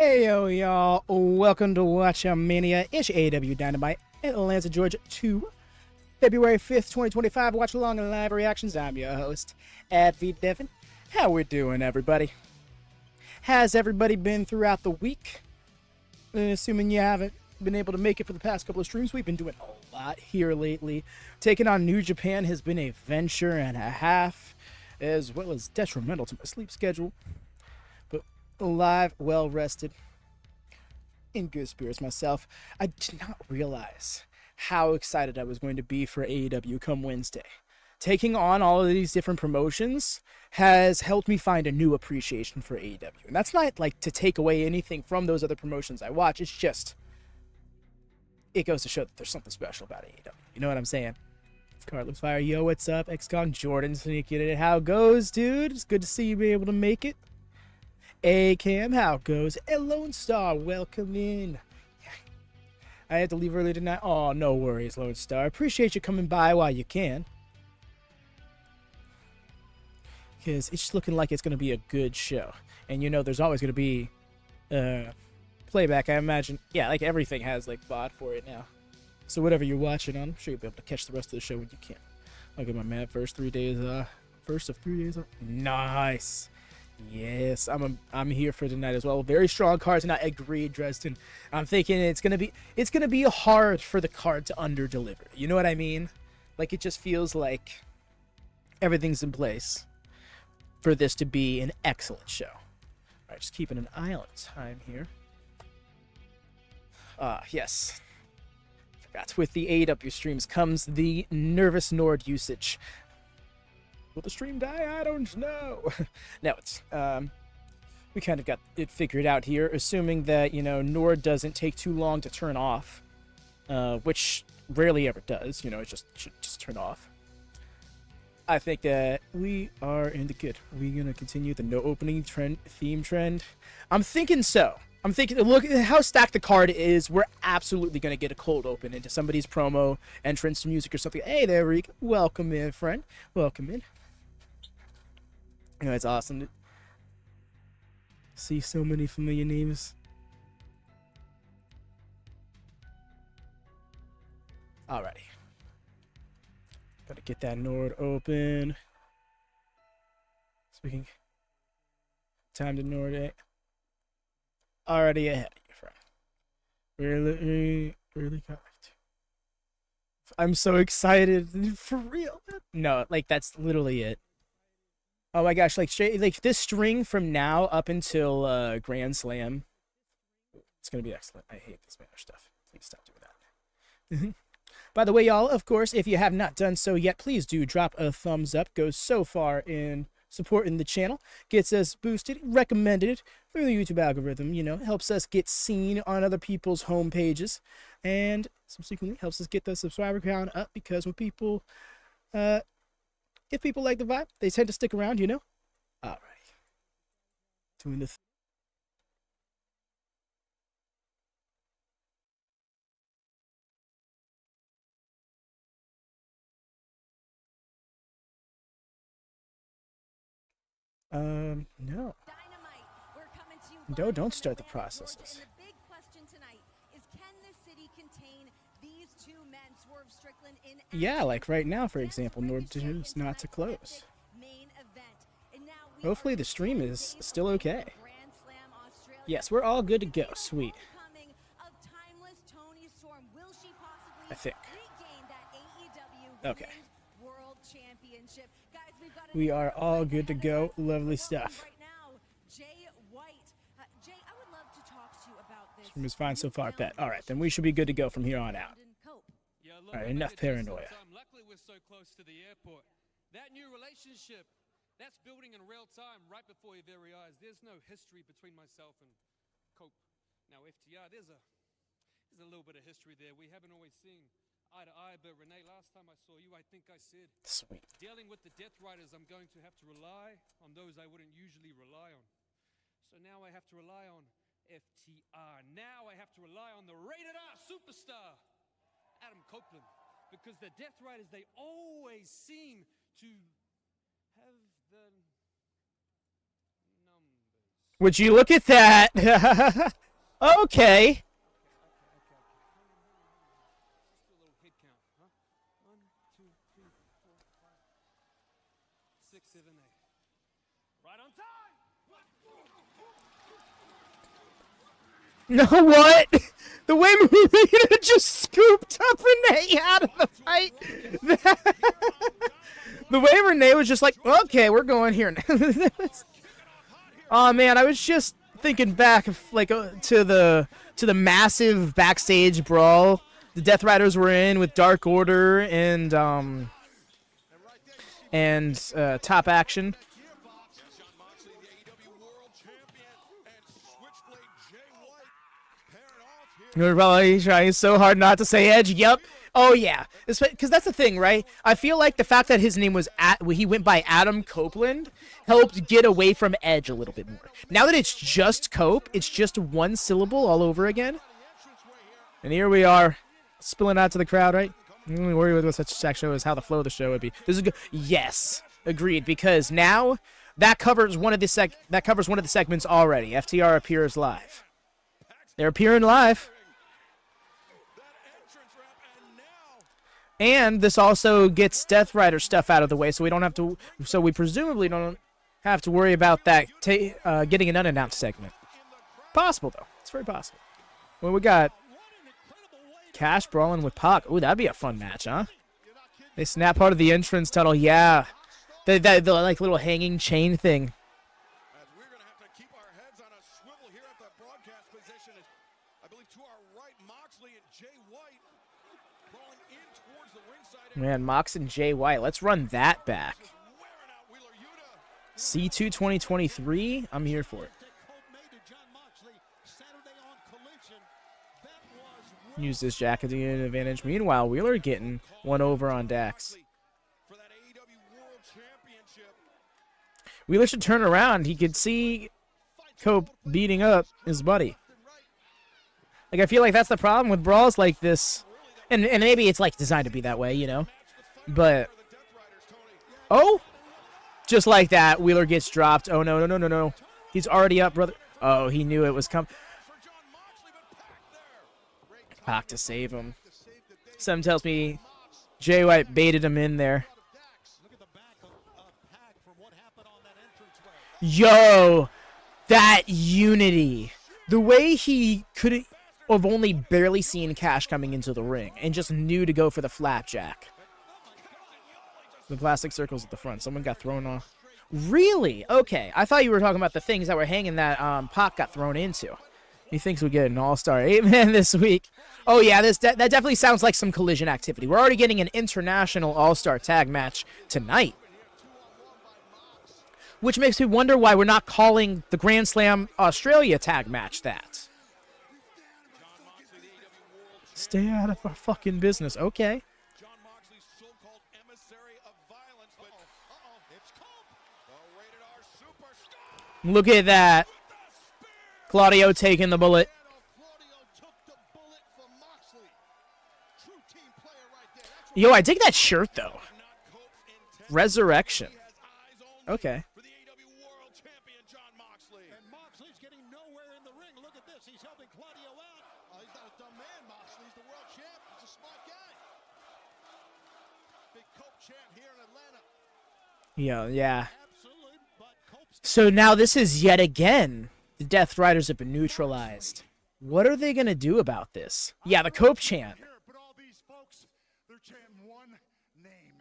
Hey yo, y'all, welcome to WatchaMania. It's AEW Dynamite Atlanta, Georgia 2, February 5th, 2025. Watch along and live reactions. I'm your host, Adv Devin. How we doing, everybody? Has everybody been throughout the week? Assuming you haven't been able to make it for the past couple of streams, we've been doing a lot here lately. Taking on New Japan has been a venture and a half, as well as detrimental to my sleep schedule. Alive, well rested, in good spirits myself. I did not realize how excited I was going to be for AEW come Wednesday. Taking on all of these different promotions has helped me find a new appreciation for AEW. And that's not like to take away anything from those other promotions I watch. It's just, it goes to show that there's something special about AEW. You know what I'm saying? Carlos Fire, yo, what's up? XCon Jordan sneaking it. How goes, dude? It's good to see you be able to make it. A-Cam, how goes? A Lone Star, welcome in. I had to leave early tonight. Oh, no worries, Lone Star. Appreciate you coming by while you can. Because it's looking like it's going to be a good show. And you know there's always going to be playback, I imagine. Yeah, like everything has like bot for it now. So whatever you're watching on, I'm sure you'll be able to catch the rest of the show when you can. I'll get my mad first of 3 days off. Nice. Yes, I'm here for tonight as well. Very strong card tonight. Agreed, Dresden. I'm thinking it's gonna be hard for the card to underdeliver. You know what I mean? Like it just feels like everything's in place for this to be an excellent show. All right, just keeping an eye on time here. Yes. Forgot with the AEW streams comes the nervous Nord usage. Will the stream die? I don't know. No, it's we kind of got it figured out here, assuming that, you know, Nord doesn't take too long to turn off, which rarely ever does. You know, it should just turn off. I think that we are in the good. We're gonna continue the no opening theme trend. I'm thinking so. I'm thinking, look at how stacked the card is. We're absolutely going to get a cold open into somebody's promo, entrance music or something. Hey there, Reek. Welcome in, friend. Welcome in. You know, it's awesome to see so many familiar names. Alrighty. Gotta get that Nord open. Speaking. Time to Nord it. Already ahead of you, friend. Really got it. I'm so excited. For real. No, like that's literally it. Oh my gosh, like this string from now up until Grand Slam. It's gonna be excellent. I hate this banner stuff. Please stop doing that. By the way, y'all, of course, if you have not done so yet, please do drop a thumbs up. Goes so far in supporting the channel, gets us boosted, recommended through the YouTube algorithm. You know, helps us get seen on other people's home pages, and subsequently helps us get the subscriber count up because when people, if people like the vibe, they tend to stick around. You know. All right, doing the. No. No, don't start the processes. The big question tonight is, can this city contain these two men, Swerve, Strickland, in yeah, like right now, for example, Nord chooses not to close. Hopefully the stream is still okay. Yes, we're all good to go. Sweet. I think. Okay. We are all good to go. Lovely stuff. Stream is fine so far, bet. All right, then we should be good to go from here on out. All right, enough paranoia. Luckily, we're so close to the airport. That new relationship, that's building in real time, right before your very eyes. There's no history between myself and Cope. Now, FTR, there's a little bit of history there. We haven't always seen eye to eye, but Renee, last time I saw you, I think I said, sweet. Dealing with the Death Riders, I'm going to have to rely on those I wouldn't usually rely on. So now I have to rely on FTR. Now I have to rely on the rated R superstar, Adam Copeland, because the Death Riders, they always seem to have the numbers. Would you look at that? Okay. Just a little head count, huh? 1, 2, 3, 4, 5, 6, 7, 8. Right on time. You know what? The way Marina just scooped up Renee out of the fight. The way Renee was just like, okay, we're going here. Oh man, I was just thinking back like to the massive backstage brawl the Death Riders were in with Dark Order and Top Action. You're probably trying so hard not to say Edge. Yep. Oh yeah. Because that's the thing, right? I feel like the fact that his name was he went by Adam Copeland helped get away from Edge a little bit more. Now that it's just Cope, it's just one syllable all over again. And here we are, spilling out to the crowd, right? The only worry with such a sack show is how the flow of the show would be. This is good. Yes, agreed. Because now that covers one of the segments already. FTR appears live. They're appearing live. And this also gets Death Rider stuff out of the way, so we don't have to. So we presumably don't have to worry about that getting an unannounced segment. Possible though. It's very possible. Well, we got Cash brawling with Pac. Ooh, that'd be a fun match, huh? They snap part of the entrance tunnel. Yeah, the like little hanging chain thing. Man, Mox and Jay White. Let's run that back. C2 2023. I'm here for it. Use this jacket to get an advantage. Meanwhile, Wheeler getting one over on Dax. Wheeler should turn around. He could see Cope beating up his buddy. Like, I feel like that's the problem with brawls like this. And maybe it's like designed to be that way, you know. But oh, just like that, Wheeler gets dropped. Oh no. He's already up, brother. Oh, he knew it was coming. Pac to save him. Something tells me Jay White baited him in there. Yo, that unity. The way he could have only barely seen Cash coming into the ring and just knew to go for the flapjack. The plastic circles at the front. Someone got thrown off. Really? Okay. I thought you were talking about the things that were hanging that Pac got thrown into. He thinks we get an all-star 8-man this week. Oh, yeah, that definitely sounds like some collision activity. We're already getting an international all-star tag match tonight. Which makes me wonder why we're not calling the Grand Slam Australia tag match that. Stay out of our fucking business. Okay. Look at that. Claudio taking the bullet. Yo, I dig that shirt, though. Resurrection. Okay. Yeah. So now this is yet again, the Death Riders have been neutralized. What are they going to do about this? Yeah, the Cope chant. But all these folks, they're chanting one name.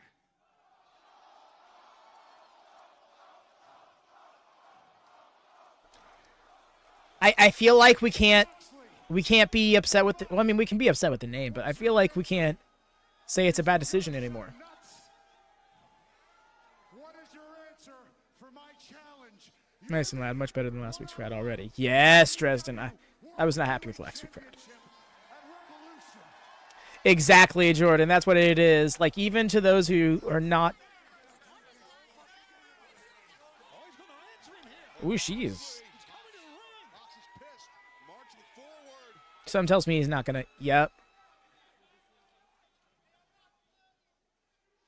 I feel like we can't be upset with well, I mean, we can be upset with the name, but I feel like we can't say it's a bad decision anymore. Nice and loud, much better than last week's crowd already. Yes, Dresden. I was not happy with last week's crowd. Exactly, Jordan. That's what it is. Like, even to those who are not. Ooh, she is. Something tells me he's not gonna. Yep.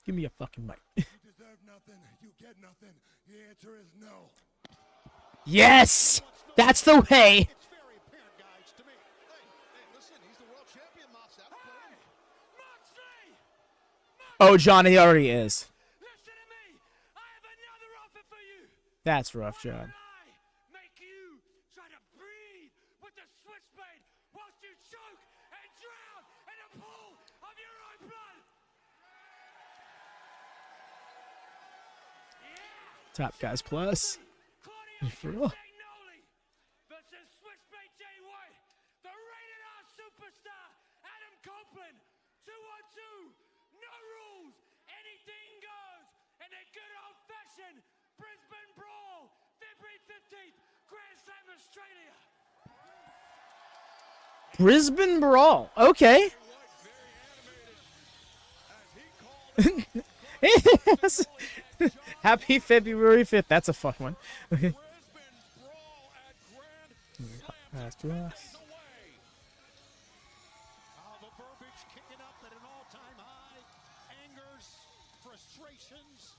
Give me a fucking mic. You deserve nothing. You get nothing. The answer is no. Yes! That's the way! It's very apparent, guys, to me. Hey, listen, he's the world champion, Mox. That'll play him. Oh, John, he already is. Listen to me. I have another offer for you. That's rough, John. I make you try to breathe with the switchblade whilst you choke and drown in a pool of your own blood. Top Guys Plus. For real. Magnoli versus Switchblade Jay White, the rated R superstar Adam Copeland, 2-on-2, no rules, anything goes, and a good old-fashioned Brisbane brawl, February 15th, Grand Slam Australia. Brisbane Brawl. Okay. Happy February 5th. That's a fun one. Okay. Pass to us. The verbiage kicking up at an all-time high. Angers, frustrations,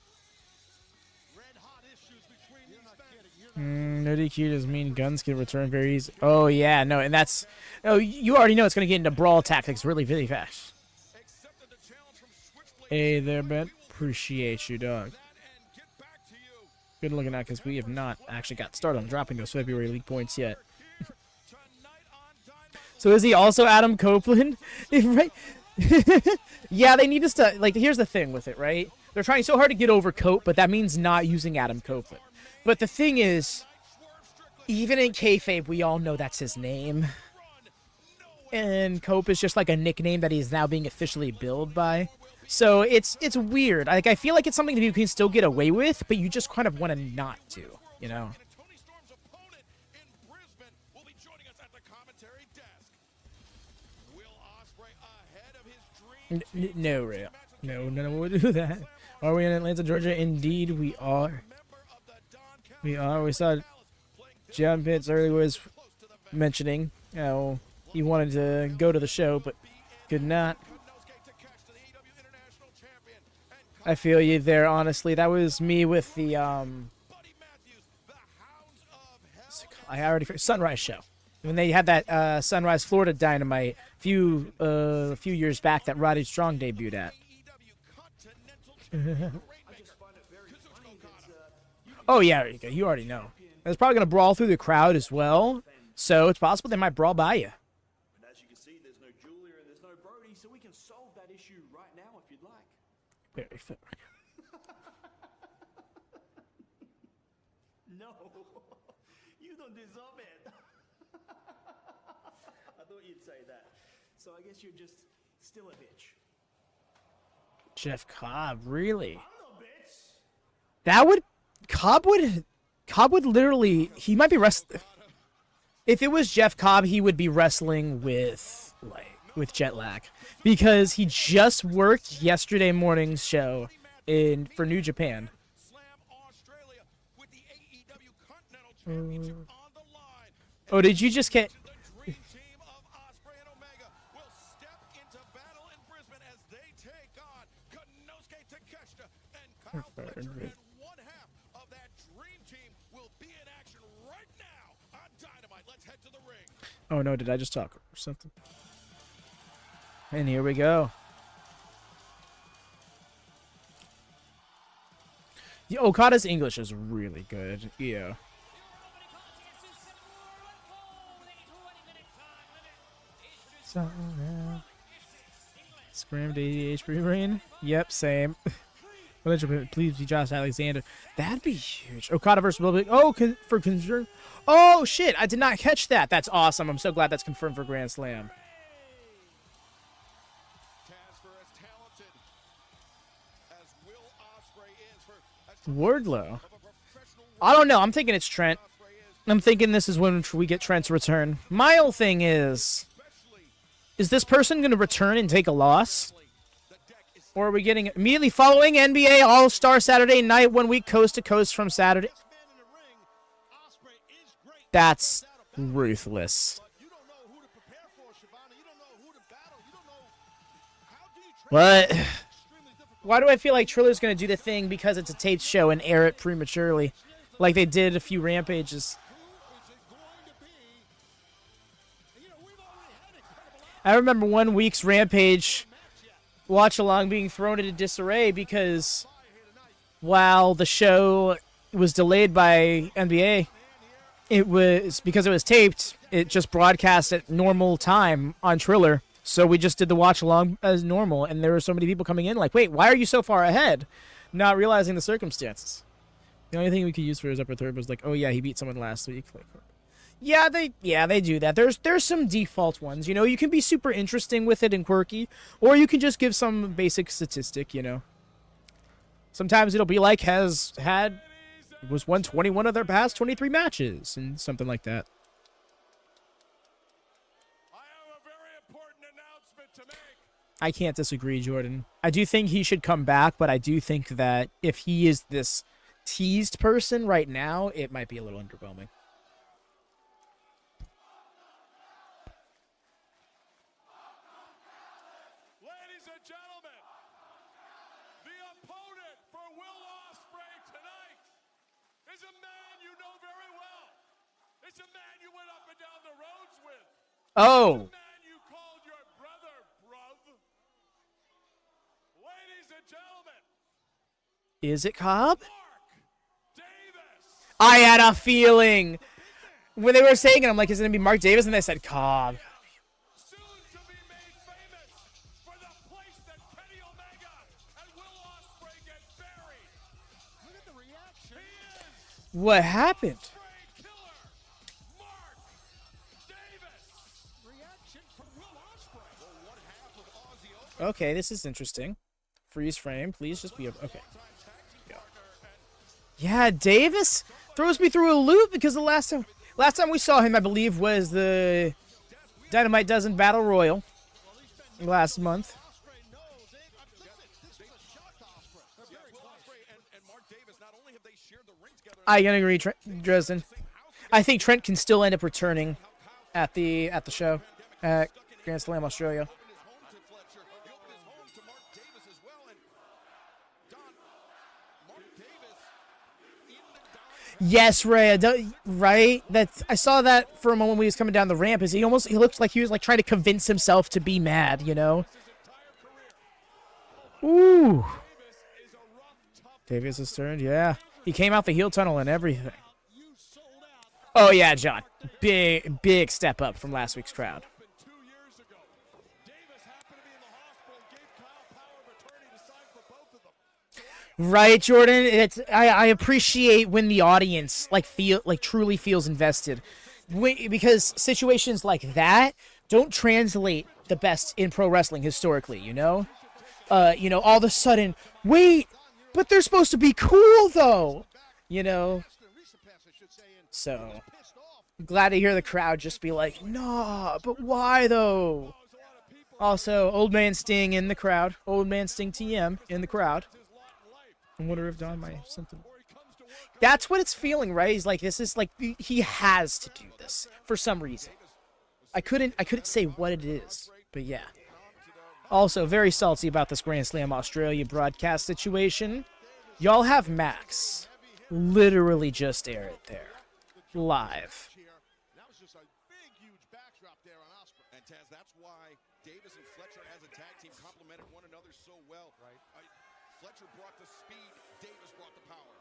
red-hot issues between these men. No DQ does mean guns can return very easy. Oh, yeah. No, and that's... Oh, you already know it's going to get into brawl tactics really, really fast. Hey there, Ben. Appreciate you, dog. Good looking out, because we have not actually got started on dropping those February league points yet. So is he also Adam Copeland? Right? Yeah, they need to start. Like, here's the thing with it, right? They're trying so hard to get over Cope, but that means not using Adam Copeland. But the thing is, even in kayfabe, we all know that's his name. And Cope is just like a nickname that he's now being officially billed by. So it's weird. Like, I feel like it's something that you can still get away with, but you just kind of want to not to, you know? Tony Storm's opponent in Brisbane will be joining us at the commentary desk. Will Ospreay ahead of his dream? No, Ray. No, we'll do that. Are we in Atlanta, Georgia? Indeed, we are. We are. We saw John Pitts earlier was mentioning how he wanted to go to the show, but could not. I feel you there, honestly. That was me with the, I already forgot, Sunrise show. When they had that Sunrise Florida Dynamite a few years back that Roddy Strong debuted at. Oh, yeah, you already know. It's probably going to brawl through the crowd as well, so it's possible they might brawl by you. And as you can see, there's no Julia and there's no Brody, so we can solve that issue right now if you'd like. Very fair. No, you don't deserve it. I thought you'd say that. So I guess you're just still a bitch. Jeff Cobb, really? I'm no bitch. That would... Cobb would literally... He might be wrestling... If it was Jeff Cobb, he would be wrestling with jet lag. Because he just worked yesterday morning's show for New Japan. Oh, did you just get... Dream team of Ospreay and Omega will step into battle in Brisbane as they take on Konosuke, Takeshita, and Kyle Fletcher. And one half of that dream team will be in action right now on Dynamite. Let's head to the ring. Oh, no, did I just talk or something? And here we go. Yeah, Okada's English is really good. Yeah. Scram to HP rain. Yep, same. Please be Josh Alexander. That'd be huge. Okada versus Bill. Oh, for concern. Oh shit! I did not catch that. That's awesome. I'm so glad that's confirmed for Grand Slam. Wardlow. I don't know. I'm thinking it's Trent. I'm thinking this is when we get Trent's return. My whole thing is this person going to return and take a loss? Or are we getting immediately following NBA All-Star Saturday Night 1 week coast to coast from Saturday? That's ruthless. What? Why do I feel like Triller's going to do the thing because it's a taped show and air it prematurely? like they did a few rampages. I remember one week's rampage watch-along being thrown into disarray because while the show was delayed by NBA, it was because it was taped, it just broadcast at normal time on Triller. So we just did the watch-along as normal, and there were so many people coming in like, wait, why are you so far ahead? Not realizing the circumstances. The only thing we could use for his upper third was like, oh yeah, he beat someone last week. Like, yeah, they do that. There's some default ones, you know. You can be super interesting with it and quirky, or you can just give some basic statistic, you know. Sometimes it'll be like was won 21 of their past 23 matches and something like that. I have a very important announcement to make. I can't disagree, Jordan. I do think he should come back, but I do think that if he is this teased person right now, it might be a little underwhelming. Ladies and gentlemen, the opponent for Will Ospreay tonight is a man you know very well. It's a man you went up and down the roads with. Oh, A man you called your brother, bruv. Ladies and gentlemen, is it Cobb? Mark Davis. I had a feeling when they were saying it. I'm like, is it gonna be Mark Davis? And they said Cobb. Soon to be made famous for the place that Kenny Omega and Will Ospreay get buried. Look at the reaction. He is What happened? Ospreay killer, Mark Davis. Reaction from Will Ospreay. Well, one half of Aussie Open. Okay, this is interesting. Freeze frame, please just be okay. Yeah, Davis throws me through a loop because the last time we saw him, I believe, was the Dynamite Dozen Battle Royal last month. Ospreay knows it. Listen, this was a shock to Ospreay. Will Ospreay and Mark Davis, not only have they shared the ring together. I can agree, Dresden. I think Trent can still end up returning at the show at Grand Slam Australia. Opened his home to Fletcher. He opened his home to Mark Davis as well. And Don, Mark Davis in the Yes, Ray. Right? I saw that for a moment when he was coming down the ramp. He looked like he was like trying to convince himself to be mad, you know? Ooh. Davis has turned, yeah. He came out the heel tunnel and everything. Oh yeah, John. Big step up from last week's crowd. 2 years ago. Davis happened to be in the hospital and gave Kyle power of attorney to sign for both of them. Right, Jordan. I appreciate when the audience truly feels invested, because situations like that don't translate the best in pro wrestling historically. You know, all of a sudden, wait, but they're supposed to be cool though. You know, so I'm glad to hear the crowd just be like, nah, but why though? Also, Old Man Sting in the crowd. Old Man Sting TM in the crowd. I wonder if Don might have something. That's what it's feeling, right? He's like, this is like he has to do this for some reason. I couldn't say what it is, but yeah. Also, very salty about this Grand Slam Australia broadcast situation. Y'all have Max literally just air it there, live. That was just a big, huge backdrop there on Ospreay. And Taz, that's why Davis and Fletcher as a tag team complemented one another so well. Right. Fletcher brought the speed, Davis brought the power.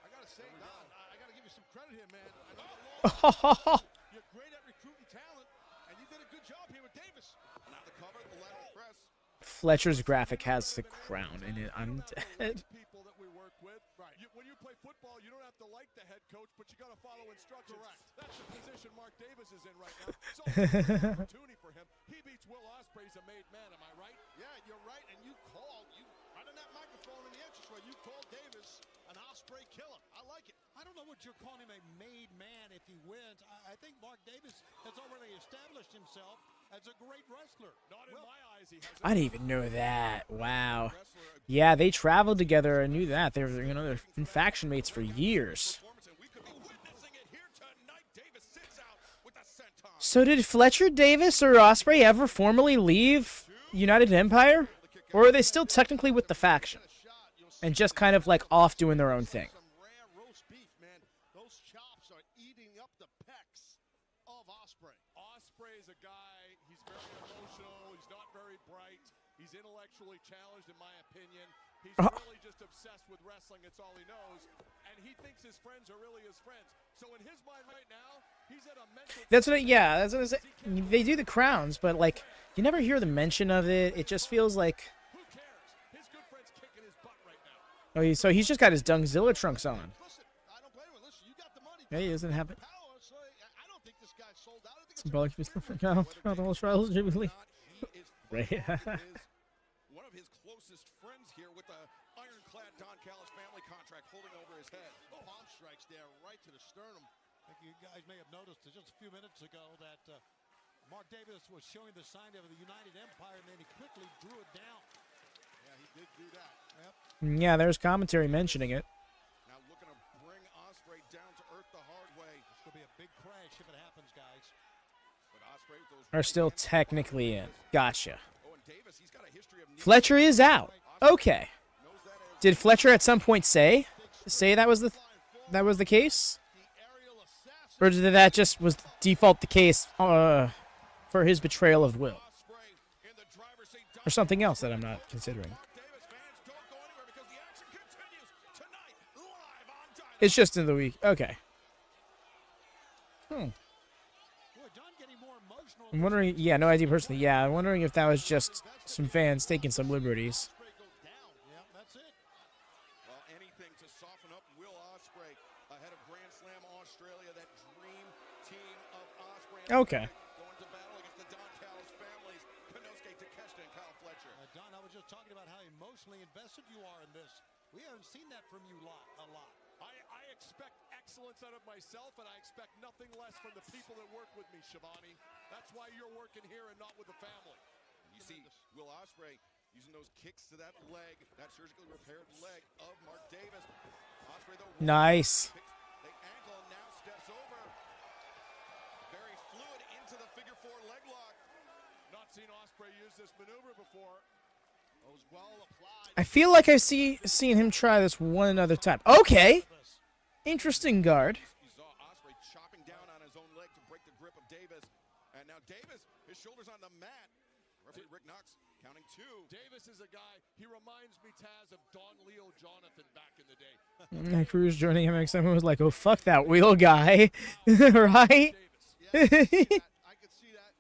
I gotta say, Don, I gotta give you some credit here, man. I know you're great at recruiting talent, and you did a good job here with Davis. Now the cover, the lateral press. Fletcher's graphic has the crown in it. I'm dead. People that we work with. Right. When you play football, you don't have to like the head coach, but you gotta follow instructions. Correct. That's the position Mark Davis is in right now. So it's an opportunity for him. He beats Will Ospreay. He's a made man. Am I right? Yeah, you're right. And you right in that microphone in the entrance you called Davis an Ospreay killer. I like it. I don't know what you're calling him a made man if he wins. I think Mark Davis has already established himself as a great wrestler. Not in my eyes, he has. I didn't even know that. Wow. Yeah, they traveled together. I knew that. They've been faction mates for years. So did Fletcher, Davis, or Ospreay ever formally leave United Empire? Or are they still technically with the faction? And just kind of like off doing their own thing? Some rare roast beef. He's really just obsessed with wrestling. It's all he knows. And he thinks his friends are really his friends. So in his mind right now, he's at a mental... That's what. Yeah, that's what I say. They do the crowns, but like you never hear the mention of it. It just feels like. Who cares? His good friend's kicking his butt right now. Oh, so he's just got his Dungzilla trunks on. Listen, I don't blame him. Listen, you got the money. Yeah, he doesn't have it. Power, so I don't think this guy's sold out. I think it's Symbolic of his throughout the whole trials of Jubilee. Right. One of his closest friends here with the ironclad Don Callis family contract holding over his head. palm strikes there right to the sternum. I think you guys may have noticed just a few minutes ago that Mark Davis was showing the sign of the United Empire, and then he quickly drew it down. Yeah, he did do that. Yep. Yeah, there's commentary mentioning it. Now looking to bring Ospreay down to earth the hard way. It's going to be a big crash if it happens, guys. But Ospreay with those Are still technically in. Gotcha. Oh, and Davis, he's got a history of Fletcher is out. Okay. Did Fletcher at some point say that was the case? Or did that just was default the case for his betrayal of will? Or something else that I'm not considering. It's just in the week. Okay. I'm wondering, yeah, no idea personally. Yeah, I'm wondering if that was just some fans taking some liberties. Okay. Going to battle against the Don Callis families, Konosuke, Takeshita, and Kyle Fletcher. Don, I was just talking about how emotionally invested you are in this. We haven't seen that from you a lot. I expect excellence out of myself, and I expect nothing less from the people that work with me, Shivani. That's why you're working here and not with the family. You see Will Ospreay using those kicks to that leg, that surgically repaired leg of Mark Davis. Ospreay, though, Nice. the ankle and now steps over. Very fluid into the figure four leg lock. Not seen Ospreay use this maneuver before. Was well applied. I feel like I've seen him try this one other time. Okay. Interesting guard. You saw Ospreay chopping down on his own leg to break the grip of Davis. And now Davis, his shoulders on the mat. Referee Rick Knox counting two. Davis is a guy, he reminds me, Taz, of Don Leo Jonathan back in the day. Cruz joining him, someone was like, "Oh fuck that wheel guy," right? Yeah, I could see that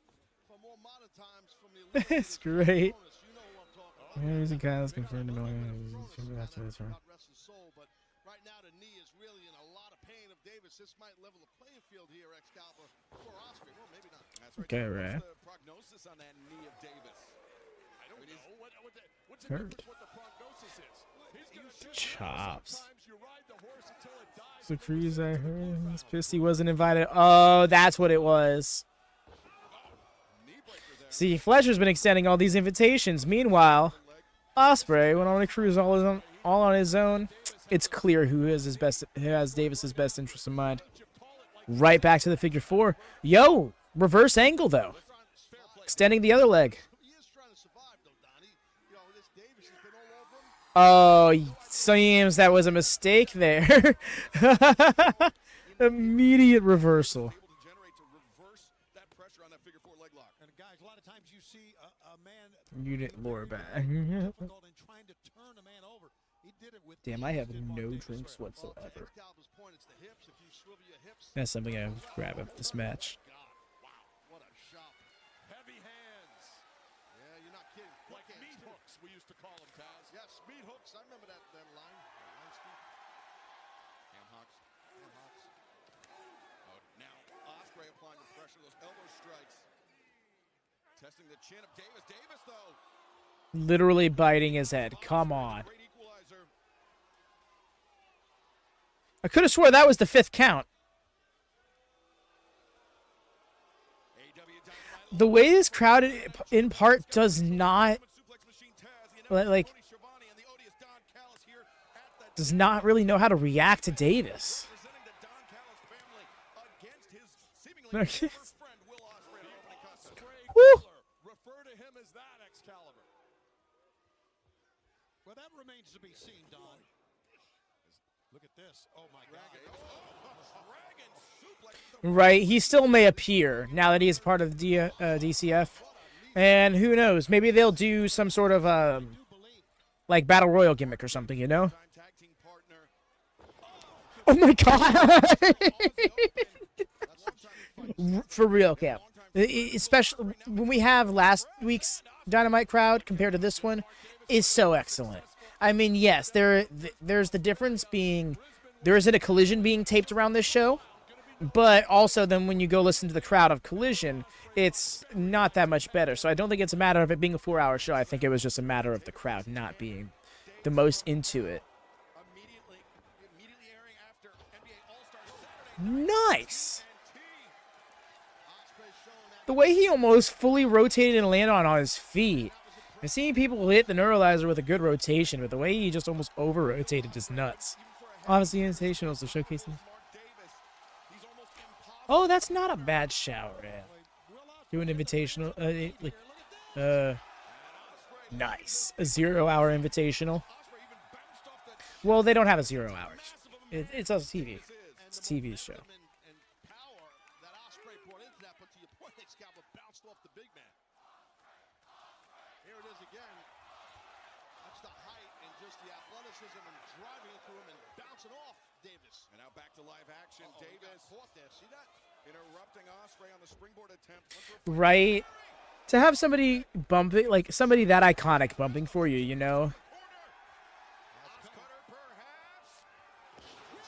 for more modern times from the It's great. you know who I'm talking about. Using Callis confirmed to But right now the knee is really in a lot of pain of Davis. This might level the playing field here, Excalibur, for Ospreay. Well, maybe not. That's right. Okay, right. What's the prognosis on that knee of Davis? I don't know. What's Hurt. what the prognosis is? He's gonna Chops. sometimes you ride the horse until it dies. So Cruz, I heard, was pissed he wasn't invited. Oh, that's what it was. Knee breaker there. See, Fletcher's been extending all these invitations. Meanwhile, Ospreay went on to Cruz all on his own. It's clear who has Davis's best interest in mind. Right back to the figure four. Yo, reverse angle though. Extending the other leg. He is trying to survive, though, Donnie. You know, this Davis has been all over him. Oh, seems that was a mistake there. Immediate reversal. Able to generate to reverse that pressure on that figure four leg lock. And guys, a lot of times you see a man Unit lower back. difficult in trying to turn a man over. He did it with Damn, I have ease, did Mark no Davis. drinks Well, whatsoever. to Excalibur's point, it's the hips. If you swivel your hips, That's something I would grab at this match. God, wow, what a shot. Heavy hands. Yeah, you're not kidding. Like meat hooks, we used to call them, Taz. Yeah, speed hooks. I remember that line. Line speed. Ham hocks. Oh, now Ospreay applying the pressure, those elbow strikes. Testing the chin of Davis. Davis, though. Literally biting his head. Come on. Great equalizer. I could have swore that was the 5th count. AEW Dynamite The way this crowd, in part, does not suplex machine Taz, the like Toni Schiavone and the odious Don Callis here at the does not really know how to react to Davis. representing the Don Callis family against his seemingly Okay. former friend Will Ospreay. in opening custom. Woo! Refer to him as that, Excalibur. Well, that remains to be seen, Don. Look at this. Oh, my God. Dragon suplex. Right, he still may appear now that he is part of the DCF. And who knows, maybe they'll do some sort of like battle royal gimmick or something, you know? Tag team partner. Oh my god! For real, Cap. Especially when we have last week's Dynamite crowd compared to this one, is so excellent. I mean, yes, there's the difference being there isn't a Collision being taped around this show, but also then when you go listen to the crowd of Collision, it's not that much better. So I don't think it's a matter of it being a 4-hour show. I think it was just a matter of the crowd not being the most into it. Immediately airing after NBA All-Star Saturday. Nice! The way he almost fully rotated and landed on his feet. I've seen people hit the neuralizer with a good rotation, but the way he just almost over-rotated is nuts. Obviously, Invitationals to showcase him. Oh, that's not a bad shout, man. Do an Invitational. Nice. A 0-hour Invitational. Well, they don't have a 0 hours. It's on TV. It's a TV show. Here it is again. That's the height and just the athleticism and driving it through him and bouncing off Davis. And now back to live action. Davis Caught there. See that? interrupting Ospreay on the springboard attempt. Right? To have somebody bumping, like somebody that iconic bumping for you, you know? Cutter perhaps. Yes, it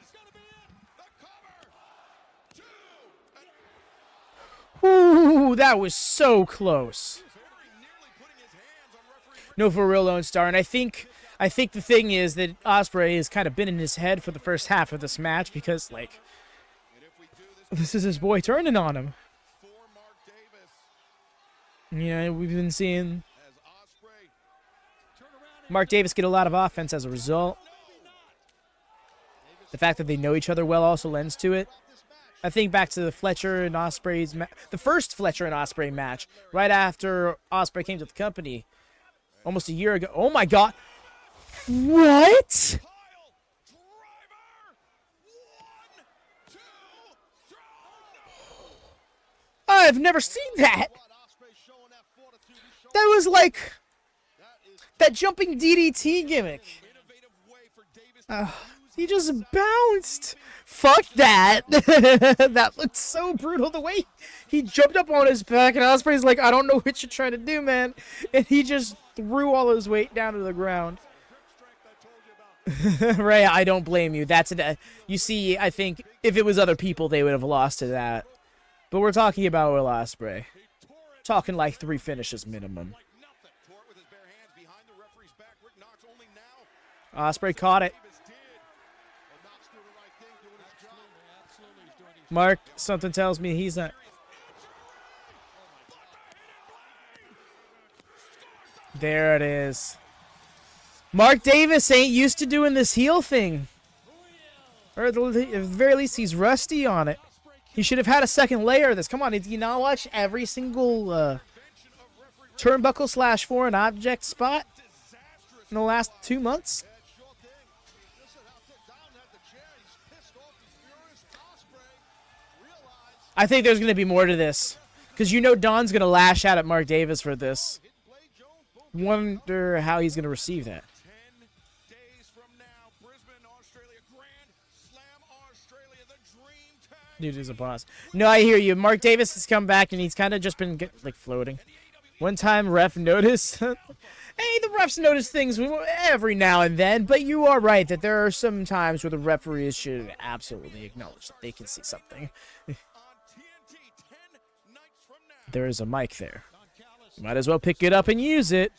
is. Gonna be it. The cover. 2. Ooh, that was so close. No, for real, Lone Star. And I think the thing is that Ospreay has kind of been in his head for the first half of this match because, like, this is his boy turning on him. Yeah, we've been seeing Mark Davis get a lot of offense as a result. The fact that they know each other well also lends to it. I think back to the Fletcher and Ospreay's the first Fletcher and Ospreay match right after Ospreay came to the company almost a year ago. Oh my god. What? I've never seen that. That was like that jumping DDT gimmick. He just bounced. Fuck that. That looked so brutal. The way he jumped up on his back and Ospreay's like, I don't know what you're trying to do, man. And he just threw all his weight down to the ground. Ray, I don't blame you. That's it. You see, I think if it was other people, they would have lost to that. But we're talking about Will Ospreay. Talking like 3 finishes minimum. Ospreay caught it. Mark, something tells me he's not. There it is. Mark Davis ain't used to doing this heel thing. Or at the very least, he's rusty on it. He should have had a second layer of this. Come on, did you not watch every single turnbuckle / foreign object spot in the last 2 months? I think there's going to be more to this. Because you know Don's going to lash out at Mark Davis for this. Wonder how he's going to receive that. 10 days from now, Brisbane, Australia, Grand Slam, Australia, the Dream Tag. Dude is a boss. No, I hear you. Mark Davis has come back and he's kind of just been like floating. One time ref noticed. Hey, the refs notice things every now and then, but you are right that there are some times where the referees should absolutely acknowledge that they can see something. There is a mic there. Might as well pick it up and use it.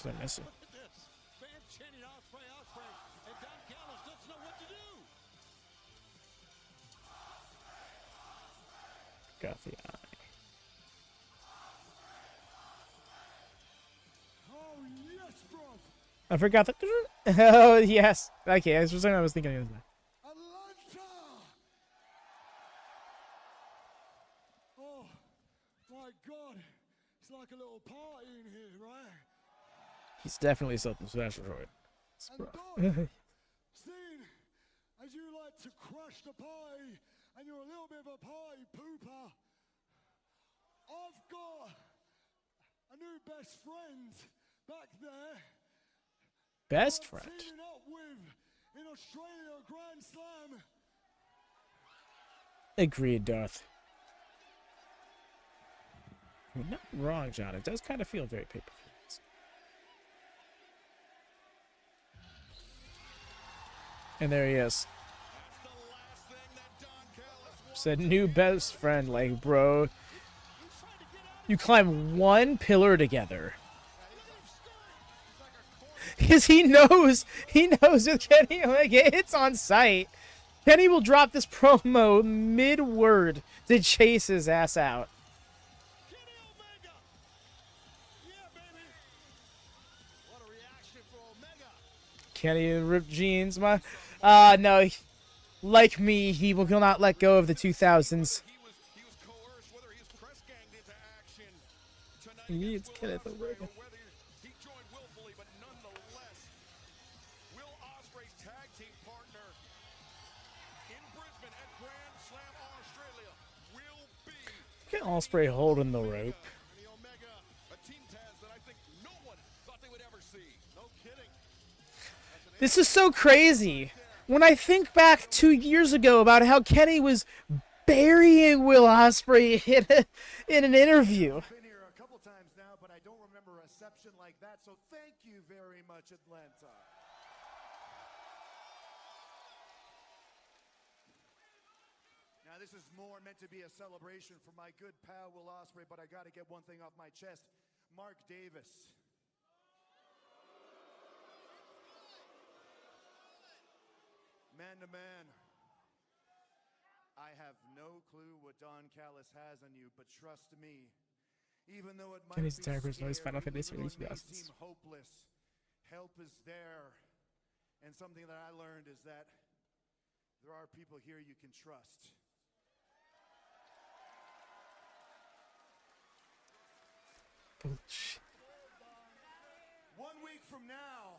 Did I miss it? Got the eye. I forgot that. Oh, yes. Okay, I was thinking it was that. Atlanta! Oh, my God. It's like a little party in here, right? He's definitely something special, right? And Don, seeing as you like to crush the party and you're a little bit of a party pooper, I've got a new best friend back there. Best friend. Teaming up with in Australia Grand Slam. Agreed, Darth. You're not wrong, John. It does kind of feel very pay-per-view. And there he is. Said new best friend, like, bro. You climb one pillar together. Because he knows with Kenny Omega, it's on sight. Kenny will drop this promo mid-word to chase his ass out. Kenny in ripped jeans, no. Like me, he will not let go of the 2000s. He needs Kenneth Omega. He joined willfully, but nonetheless, will Ospreay's tag team partner in Brisbane at Grand Slam Australia will be Look at Ospreay holding the rope. the Omega, a team task that I think no one thought they would ever see. No kidding. This is so crazy. When I think back 2 years ago about how Kenny was burying Will Ospreay in an interview. Been here a couple times now, but I don't remember a reception like that. So thank you very much, Atlanta. Now this is more meant to be a celebration for my good pal Will Ospreay, but I got to get one thing off my chest. Mark Davis. Man to man. I have no clue what Don Callis has on you, but trust me, even though it might Kenny's be entire personality is scary, Final Fantasy even though it may 2000s. seem hopeless, help is there. And something that I learned is that there are people here you can trust. Bullshit. 1 week from now,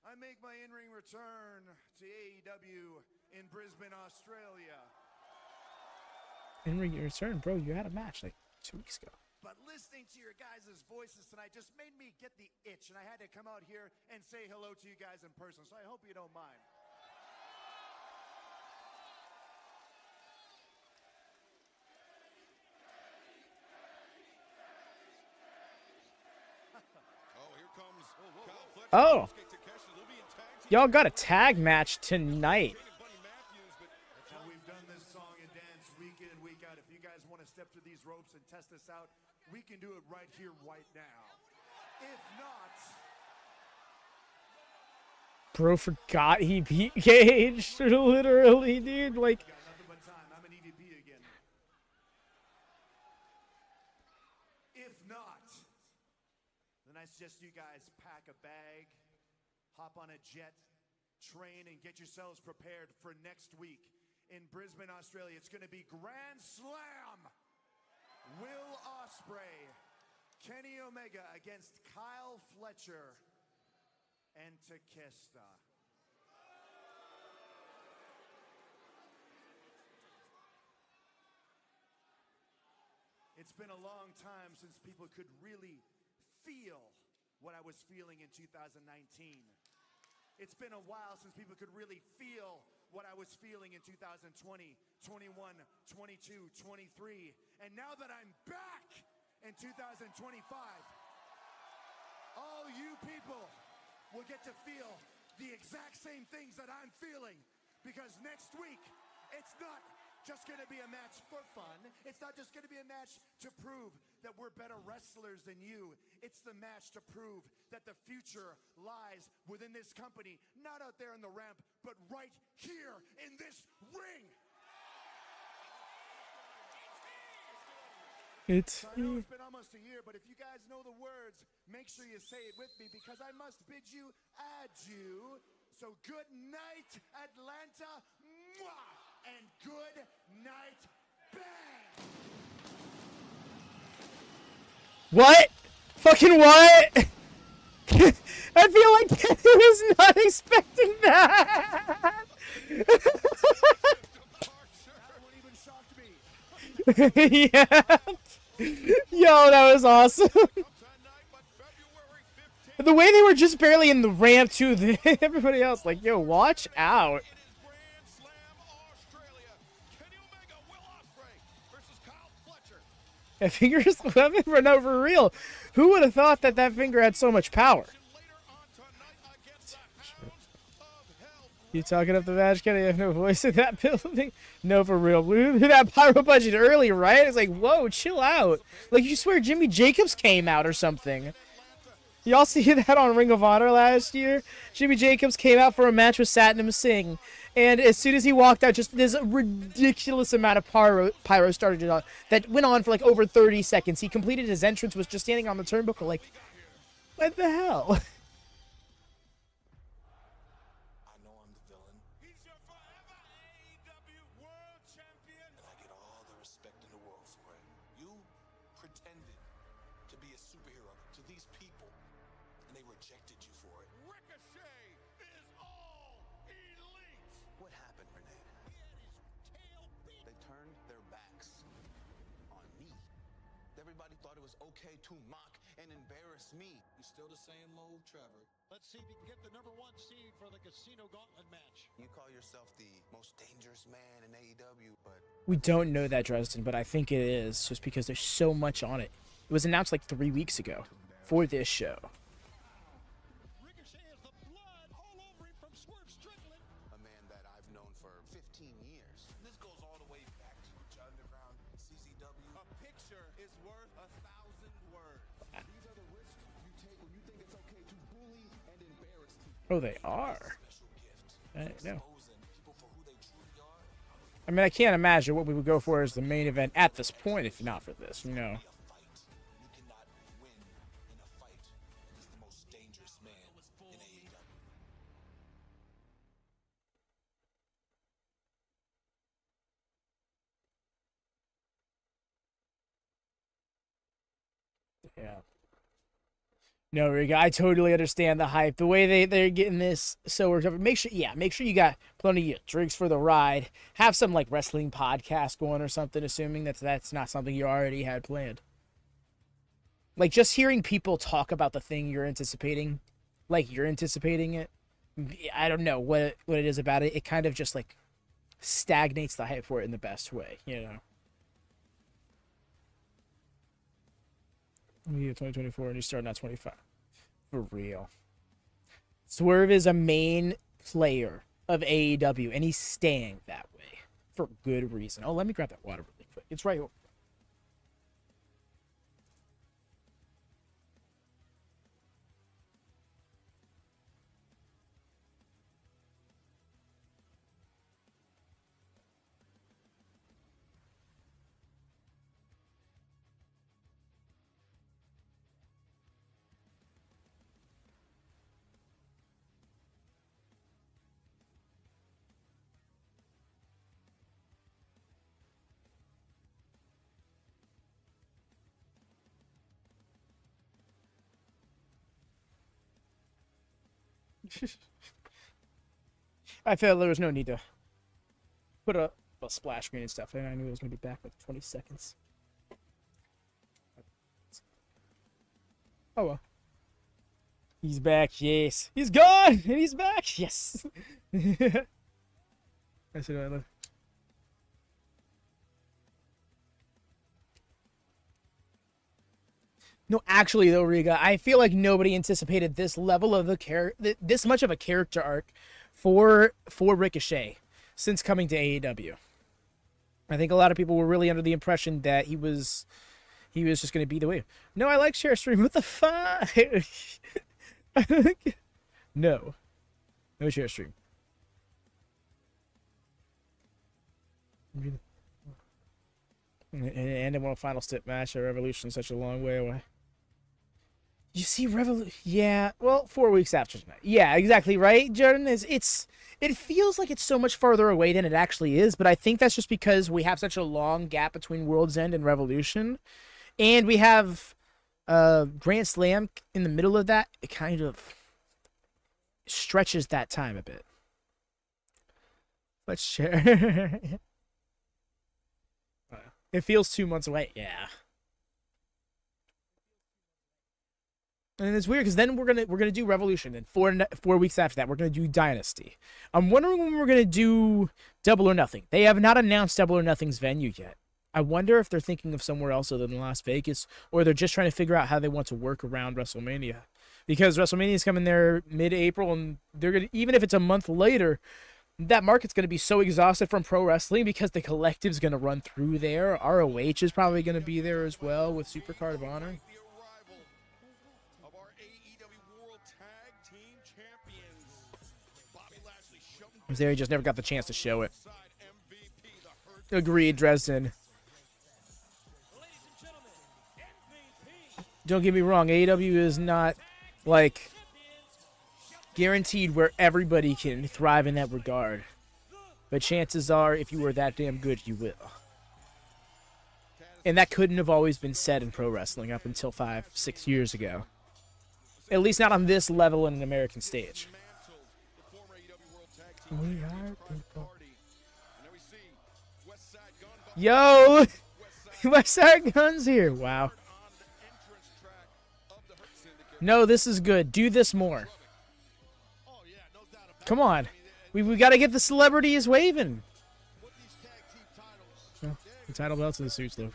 I make my in-ring return to AEW in Brisbane, Australia. In return, bro, you had a match like 2 weeks ago. But listening to your guys' voices tonight just made me get the itch, and I had to come out here and say hello to you guys in person, so I hope you don't mind. Oh, here comes Kyle Fletcher. Oh. Takeshita will be in tag team. Y'all got a tag match tonight. Buddy Matthews, but That's how we've done this song and dance week in and week out. If you guys want to step through these ropes and test this out, we can do it right here, right now. If not, Bro forgot he beat Gage. Literally, dude. Like, got nothing but time. I'm an EVP again. If not, then I suggest you guys pack a bag, hop on a jet, train, and get yourselves prepared for next week in Brisbane, Australia. It's going to be Grand Slam. Will Ospreay, Kenny Omega against Kyle Fletcher and Takeshita. It's been a long time since people could really feel what I was feeling in 2019. It's been a while since people could really feel what I was feeling in 2020, 21, 22, 23. And now that I'm back in 2025, all you people will get to feel the exact same things that I'm feeling, because next week, it's not just going to be a match for fun. It's not just going to be a match to prove that we're better wrestlers than you. It's the match to prove that the future lies within this company, not out there in the ramp, but right here in this ring. it's I know it's been almost a year, but if you guys know the words, make sure you say it with me, because I must bid you adieu. So good night, Atlanta, mwah, and good night, bang. what? Fucking what? I feel like Kenny was not expecting that. Yeah. Yo, that was awesome. The way they were just barely in the ramp too, everybody else like, yo, watch out. Grand Slam Australia. Kenny Omega, Will Ospreay versus Kyle Fletcher. That finger's weapon for no, for real. Who would have thought that that finger had so much power? Later on tonight against the Hounds of Hell. You talking up the match, Kenny? You have no voice in that building. No, for real. That pyro budget early, right? It's like, whoa, chill out. Like, you swear Jimmy Jacobs came out or something. Y'all see that on Ring of Honor last year? Jimmy Jacobs came out for a match with Satnam Singh. And as soon as he walked out, just this ridiculous amount of pyro started on, that went on for like over 30 seconds. He completed his entrance, was just standing on the turnbuckle like, what the hell? I know I'm the villain. He's your forever AEW World Champion. And I get all the respect in the world for it. You pretended to be a superhero to these people, and they rejected you for it. Ricochet is all elite. What happened, Renee? He had his tail beat. They turned their backs on me. Everybody thought it was okay to mock and embarrass me. You're still the same old Trevor. Let's see if you can get the #1 seed for the Casino Gauntlet match. You call yourself the most dangerous man in AEW, but We don't know that, Dresden, but I think it is, just because there's so much on it. It was announced like 3 weeks ago for this show. Ricochet has the blood all over him from Swerve Strickland. a man that I've known for 15 years. This goes all the way back to Underground CCW. A picture is worth 1,000 words. These are the risks you take when you think it's okay to bully and embarrass people. Oh, they are. Special gift. I don't know. Exposing people for who they truly are. I mean, I can't imagine what we would go for as the main event at this point if not for this, you know. A fight. You cannot win in a fight against the most dangerous man in AEW. Yeah. No, Riga, I totally understand the hype. The way they're getting this so worked up. Make sure you got plenty of drinks for the ride. Have some like wrestling podcast going or something, assuming that's not something you already had planned. Like just hearing people talk about the thing you're anticipating, like you're anticipating it. I don't know what it is about it. It kind of just like stagnates the hype for it in the best way, you know. Yeah, 2024 and he's starting at 25. For real. Swerve is a main player of AEW and he's staying that way for good reason. Oh, let me grab that water really quick. It's right over. I felt there was no need to put a splash screen and stuff, and I knew it was going to be back like 20 seconds. Oh well. He's back, yes. He's gone, and he's back, yes. That's what I love. No, actually though, Riga, I feel like nobody anticipated this level of this much of a character arc for Ricochet since coming to AEW. I think a lot of people were really under the impression that he was just going to be the way. No, I like share stream. What the fuck? No share stream. And in one final step match at Revolution, such a long way away. You see, Revolution. Yeah, well, 4 weeks after tonight. Yeah, exactly right, Jordan. It feels like it's so much farther away than it actually is, but I think that's just because we have such a long gap between World's End and Revolution, and we have Grand Slam in the middle of that. It kind of stretches that time a bit. Let's share. It feels 2 months away. Yeah. And it's weird because then we're gonna do Revolution, and 4 weeks after that we're gonna do Dynasty. I'm wondering when we're gonna do Double or Nothing. They have not announced Double or Nothing's venue yet. I wonder if they're thinking of somewhere else other than Las Vegas, or they're just trying to figure out how they want to work around WrestleMania. Because WrestleMania is coming there mid-April, and they're gonna, even if it's a month later, that market's gonna be so exhausted from pro wrestling because the collective's gonna run through there. ROH is probably gonna be there as well with Supercard of Honor. Was there, he just never got the chance to show it. Agreed, Dresden. Don't get me wrong, AEW is not, like, guaranteed where everybody can thrive in that regard. But chances are, if you were that damn good, you will. And that couldn't have always been said in pro wrestling up until 5-6 years ago. At least not on this level in an American stage. We are people. Yo! Westside Gun's here. Wow. No, this is good. Do this more. Come on. We got to get the celebrities waving. Oh, the title belts and the suits look.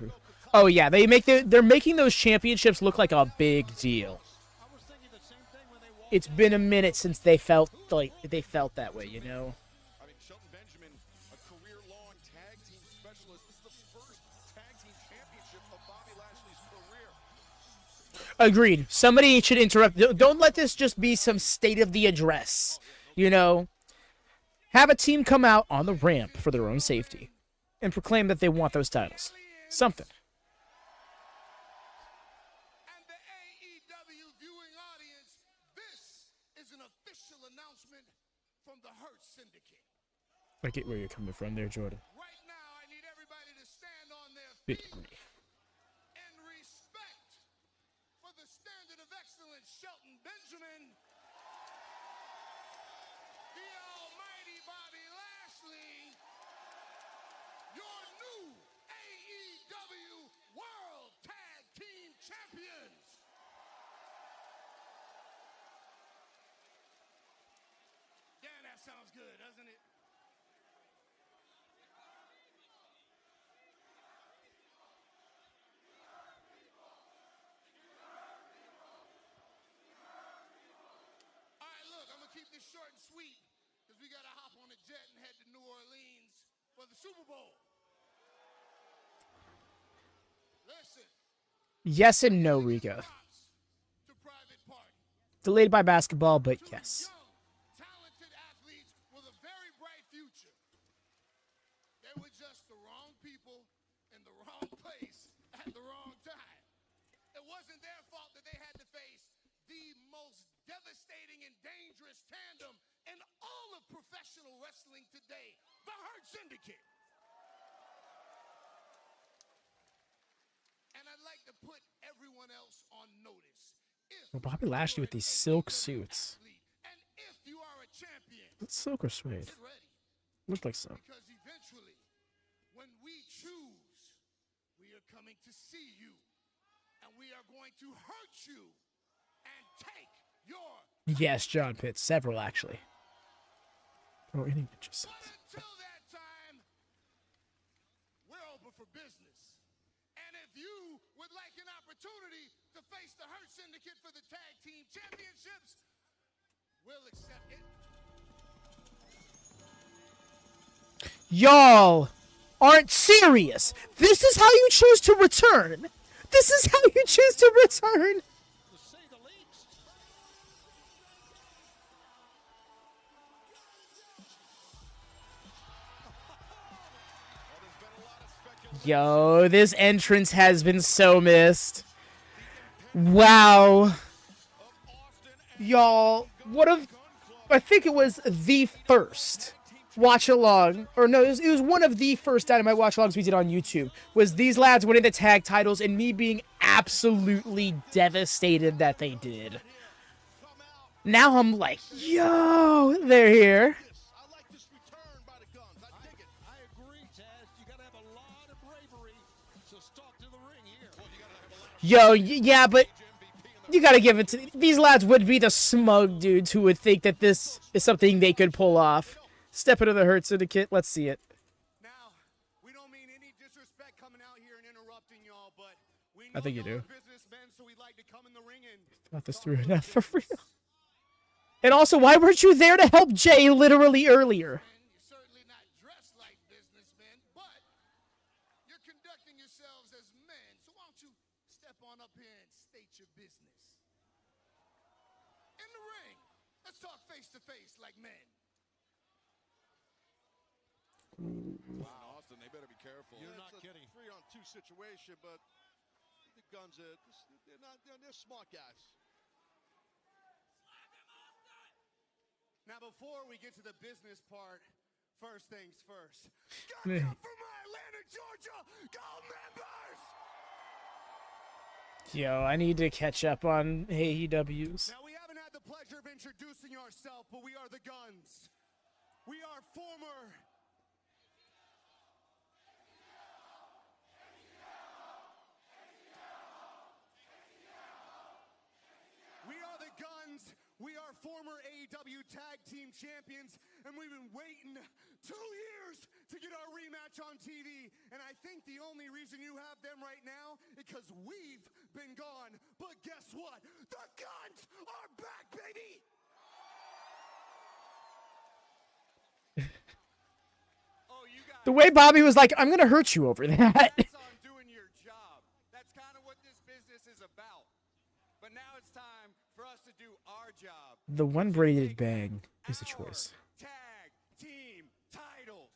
Oh yeah, they're making those championships look like a big deal. It's been a minute since they felt that way, you know. I mean, Shelton Benjamin, a career-long tag team specialist. This is the first tag team championship of Bobby Lashley's career. Agreed. Somebody should interrupt. Don't let this just be some state of the address. You know, have a team come out on the ramp for their own safety and proclaim that they want those titles. Something. And the AEW viewing audience, this is an official announcement from the Hurt Syndicate. I get where you're coming from there, Jordan. Right now, I need everybody to stand on their feet in respect for the standard of excellence, Shelton Benjamin, the almighty Bobby Lashley, your new AEW World Tag Team Champions. Yeah, that sounds good, doesn't it? All right, look, I'm gonna keep this short and sweet because we gotta hop on a jet and head to New Orleans for the Super Bowl. Listen. Yes and no, Rico. To Private Party. Delayed by basketball, but yes. Young, talented athletes with a very bright future. They were just the wrong people in the wrong place at the wrong time. It wasn't their fault that they had to face the most devastating and dangerous tandem in all of professional wrestling today, the Hurt Syndicate. And I'd like to put everyone else on notice. Well, Bobby Lashley with these silk suits. And if you are a champion, It's silk or suede? get ready. Looked like so. Because eventually, when we choose, we are coming to see you. And we are going to hurt you and take your... Yes, John Pitts. Several, actually. Oh, any just. But until that time, we're open for business. And if you would like an opportunity to face the Hurt Syndicate for the Tag Team Championships, we'll accept it. Y'all aren't serious. This is how you choose to return. This is how you choose to return. To say the least. Yo, this entrance has been so missed. Wow. Y'all, I think it was the first watch-along, or no, it was one of the first Dynamite watch-alongs we did on YouTube, was these lads winning the tag titles and me being absolutely devastated that they did. Now I'm like, yo, they're here. I like this return by the guns. I dig it. I agree, Taz. You got to have a lot of bravery Yo, yeah, but you gotta give it to these lads. Would be the smug dudes who would think that this is something they could pull off. Step into the Hurt Syndicate. Let's see it. Now, we don't mean any disrespect coming out here and interrupting y'all, but we know I think you y'all do. are businessmen, so we'd like to come in the ring and Thought this talk through a enough little for real. business. And also, why weren't you there to help Jay literally earlier? You're certainly not dressed like businessmen, but you're conducting yourselves as men. So why don't you step on up here and state your business? In the ring, let's talk face to face like men. Wow. Austin, they better be careful. You're not It's a kidding. 3-on-2 situation, but the guns, they're smart guys. Now, before we get to the business part, first things first. Man. Got from Atlanta, Georgia, go members! Yo, I need to catch up on AEWs. Now, we haven't had the pleasure of introducing ourselves, but we are the Guns. We are former... We are the Guns. We are former AEW Tag Team Champions, and we've been waiting 2 years to get our rematch on TV. And I think the only reason you have them right now is because we've been gone. But guess what? The Guns are back, baby! Oh, you guys. The way Bobby was like, I'm gonna hurt you over that. Focus on doing your job. That's kind of what this business is about. But now it's time for us to do our job. The one braided bag is a choice. Tag team titles.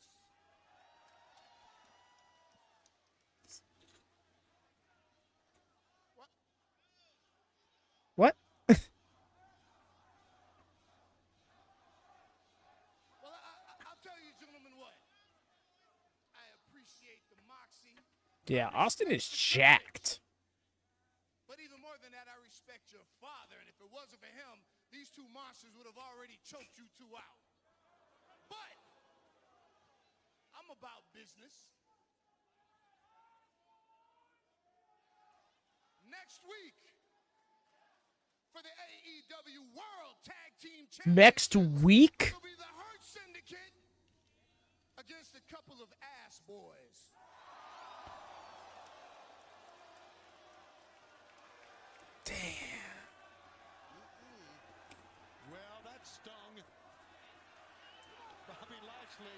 What? Well, I'll tell you, gentlemen, what? I appreciate the moxie, Yeah, Austin is jacked. but even more than that, I respect your father. And if it wasn't for him, these two monsters would have already choked you two out. But I'm about business. Next week, for the AEW World Tag Team Championship, Next week? it'll be the Hurt Syndicate against a couple of ass boys. Well, that stung. Bobby Lashley.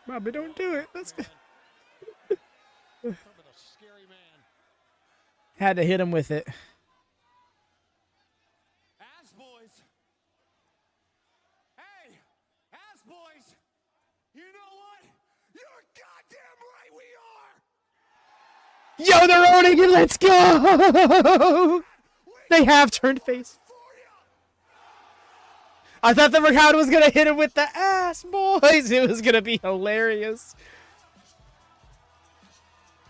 Bobby, don't do it. Let's go. Talking about a scary man. Had to hit him with it. Ass boys. Hey, ass boys. You know what? You're goddamn right we are. Yo, they're owning it. Let's go. They have turned face. For ya. I thought the crowd was gonna hit him with the ass, boys. It was gonna be hilarious.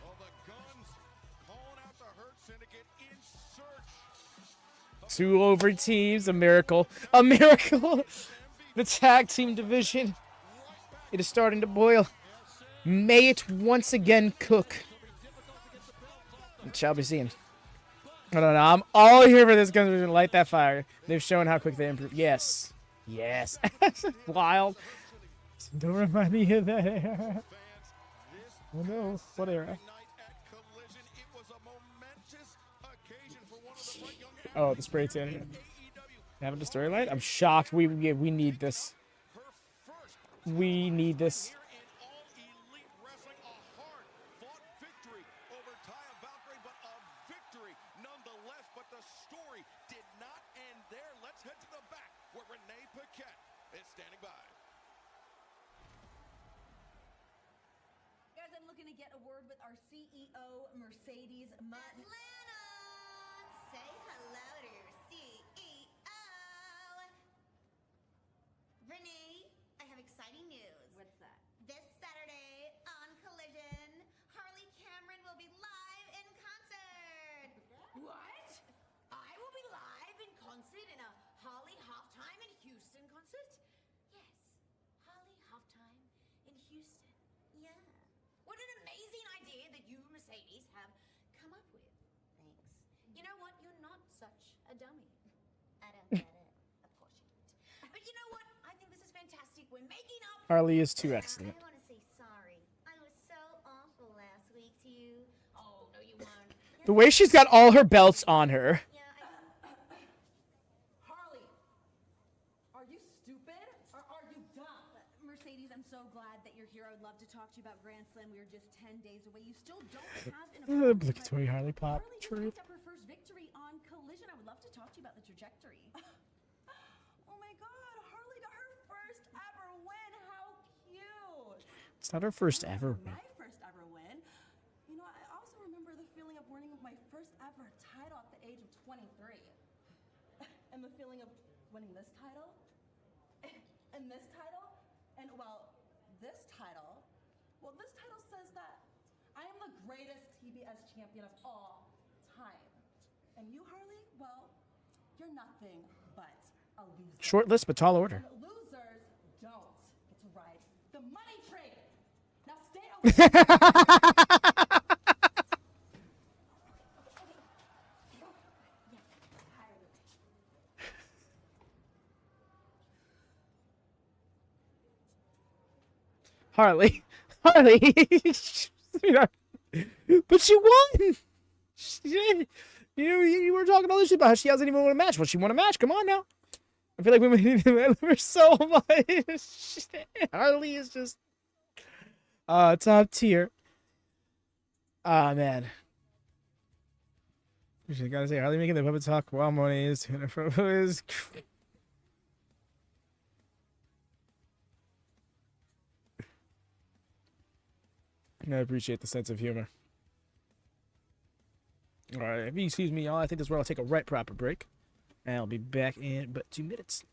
Well, the Guns calling out the Hurt Syndicate in search. 2 over teams. A miracle. A miracle. The tag team division. It is starting to boil. May it once again cook. It shall be seen. I don't know. I'm all here for this. Guns are gonna light that fire. They've shown how quick they improve. Yes. Yes. Wild. Don't remind me of that era. Oh no. What era? Night at Collision, it was a momentous occasion for one of the bright young Oh, the spray tan. AEW. Having the storyline? I'm shocked. We need this. Her first We need this. here in All Elite Wrestling, a hard-fought victory over Taya Valkyrie, but a victory nonetheless. But the story did not end there. Let's head to the back where Renee Paquette is standing by. Guys, I'm looking to get a word with our CEO, Mercedes Mutton. Atlanta! Say hello to your CEO. Renee, I have exciting news. What's that? This Saturday on Collision, Harley Cameron will be live in concert. What? I will be live in concert in a Holly Halftime in Houston concert? Yes, Holly Halftime in Houston. Yeah. What an amazing idea that you, Mercedes, have You know what? You're not such a dummy. I don't get it. Of course you don't. But you know what? I think this is fantastic. We're making up. Harley is too excellent. I want to say sorry. I was so awful last week to you. Oh, no, you weren't. The way she's got all her belts on her. Yeah, Harley, are you stupid or are you dumb? Mercedes, I'm so glad that you're here. I would love to talk to you about Grand Slam. We are just 10 days away. You still don't have an opponent. Obligatory Harley pop. Harley just Truth. picked up her first victory on Collision. I would love to talk to you about the trajectory. Oh my God, Harley got her first ever win. How cute! It's not her first ever win. My first ever win. You know, I also remember the feeling of winning my first ever title at the age of 23. And the feeling of winning this title. And this title. And, well, this title. Well, this title says that I am the greatest TBS champion of all time. And you, Harley, well, you're nothing but a loser. Short list, but tall order. And losers don't get to ride the money train. Now stay away. Harley. Harley. Sweetheart. But she won. You were talking all this shit about how she hasn't even won a match. Well, she won a match. Come on now. I feel like women need her so much. Harley is just top tier. Ah, man. You gotta say, Harley making the puppet talk while Monet is doing it is. I appreciate the sense of humor. Alright, if you excuse me, y'all, I think this is where I'll take a right proper break. And I'll be back in but 2 minutes.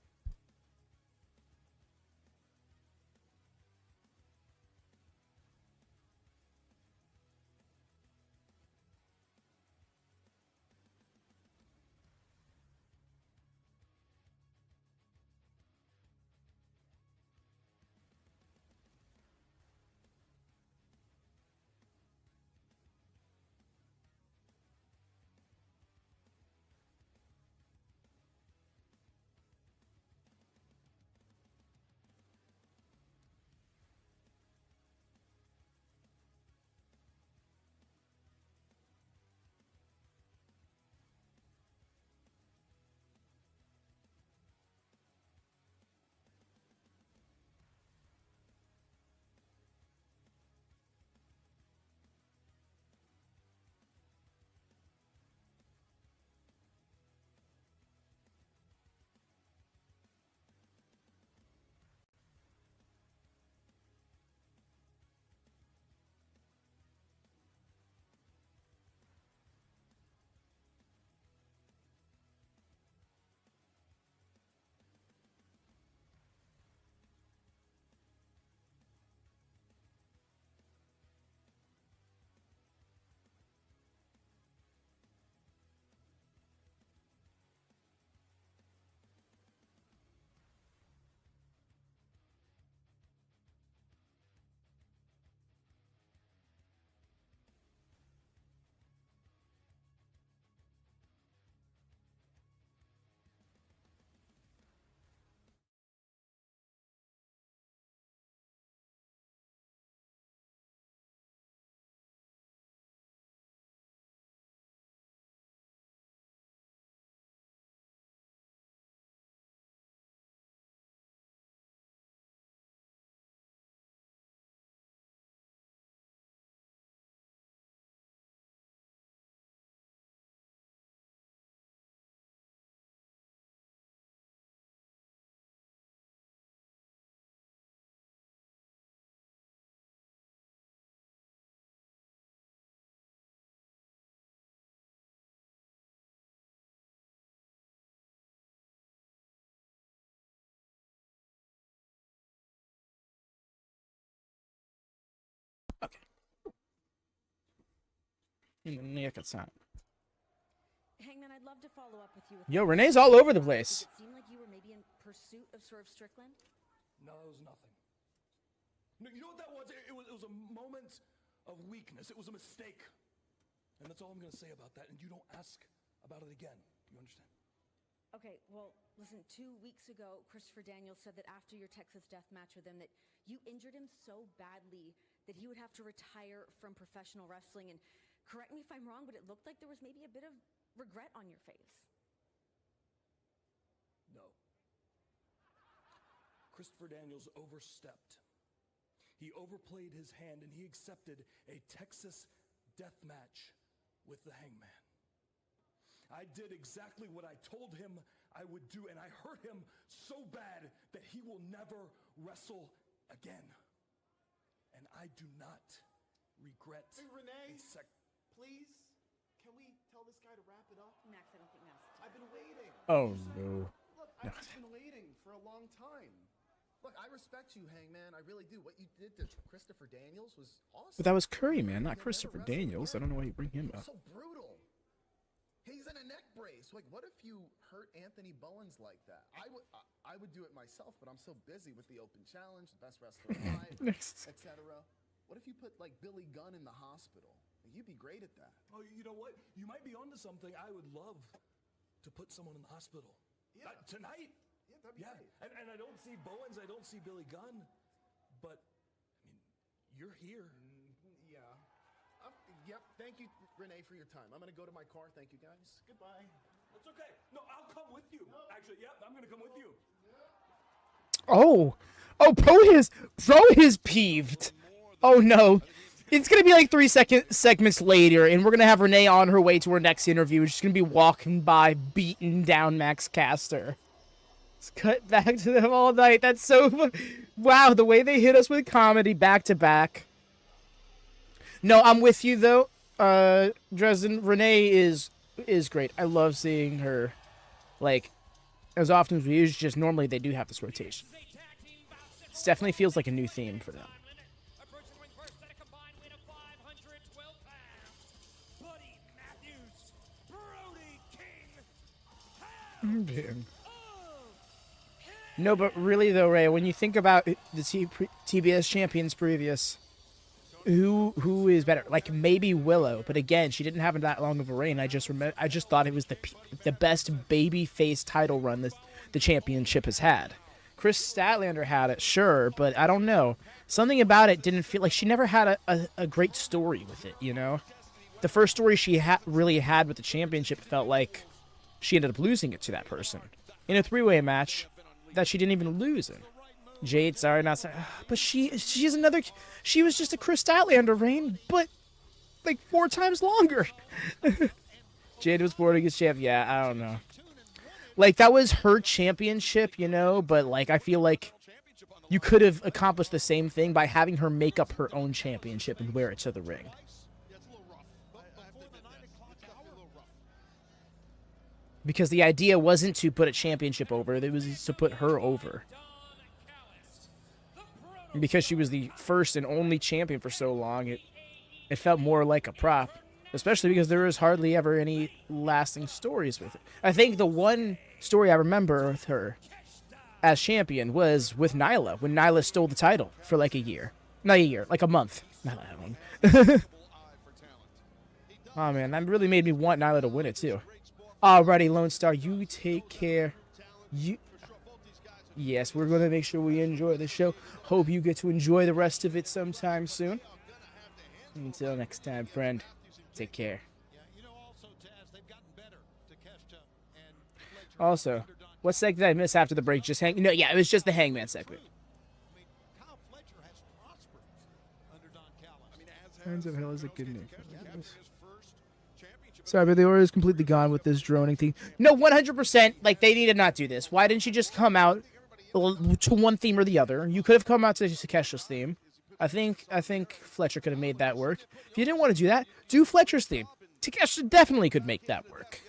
Okay. Hangman, I'd love to follow up with you. Yo, Renee's all over the place. Did it seem like you were maybe in pursuit of Swerve Strickland? No, it was nothing. No, you know what that was? It was a moment of weakness. It was a mistake. And that's all I'm going to say about that. And you don't ask about it again. You understand? Okay, well, listen, 2 weeks ago, Christopher Daniels said that after your Texas death match with him that you injured him so badly that he would have to retire from professional wrestling. And correct me if I'm wrong, but it looked like there was maybe a bit of regret on your face. No. Christopher Daniels overstepped. He overplayed his hand and he accepted a Texas death match with the Hangman. I did exactly what I told him I would do, and I hurt him so bad that he will never wrestle again. And I do not regret. Hey, Renee, please, can we tell this guy to wrap it up? Max, I don't think Max. I've been waiting. Oh no. Look, I've just been waiting for a long time. Look, I respect you, Hangman. I really do. What you did to Christopher Daniels was awesome. But that was Curry, man, not Christopher Daniels. I don't know why you bring him up. So brutal. He's in a neck brace. Like, what if you hurt Anthony Bowens like that? I would do it myself, but I'm so busy with the Open Challenge, the Best Wrestler Alive, etc. What if you put like Billy Gunn in the hospital? You'd be great at that. Oh, you know what? You might be onto something. I would love to put someone in the hospital. Yeah. Tonight. Yeah, that'd be great. And I don't see Bowens. I don't see Billy Gunn. But, I mean, you're here. Yeah. Yep. Thank you, Renee, for your time. I'm going to go to my car. Thank you, guys. Goodbye. That's okay. No, I'll come with you. Actually, yeah, I'm going to come with you. Oh, Pro is peeved. Oh no, it's gonna be like 3 segments later, and we're gonna have Renee on her way to her next interview. She's gonna be walking by, beating down Max Caster. Let's cut back to them all night. That's so wow. The way they hit us with comedy back to back. No, I'm with you though, Dresden. Renee is great. I love seeing her, like, as often as we use. Just normally they do have this rotation. It definitely feels like a new theme for them. No, but really though, Ray, when you think about the TBS champions previous, who is better? Like maybe Willow, but again, she didn't have that long of a reign. I just thought it was the best baby face title run the championship has had. Chris Statlander had it, sure, but I don't know. Something about it didn't feel like she never had a great story with it, you know? The first story she really had with the championship felt like she ended up losing it to that person in a three-way match that she didn't even lose in. Jade, sorry, not sorry. But she's another... She was just a Chris Statlander reign, but like 4 times longer. Jade was born against champ. Yeah, I don't know. Like, that was her championship, you know, but like I feel like you could have accomplished the same thing by having her make up her own championship and wear it to the ring. Because the idea wasn't to put a championship over, it was to put her over. And because she was the first and only champion for so long, it felt more like a prop. Especially because there was hardly ever any lasting stories with it. I think the one story I remember with her as champion was with Nyla, when Nyla stole the title for like a year. Not a year, like a month. Not that long. Oh man, that really made me want Nyla to win it too. Alrighty, Lone Star, you take care. Yes, we're going to make sure we enjoy the show. Hope you get to enjoy the rest of it sometime soon. Until next time, friend, take care. Also, what segment did I miss after the break? Just No, yeah, it was just the Hangman segment. Hands of Hell is a good name. Sorry, but the order is completely gone with this droning thing. No, 100%. Like, they need to not do this. Why didn't you just come out to one theme or the other? You could have come out to Takeshi's theme. I think Fletcher could have made that work. If you didn't want to do that, do Fletcher's theme. Takeshi definitely could make that work.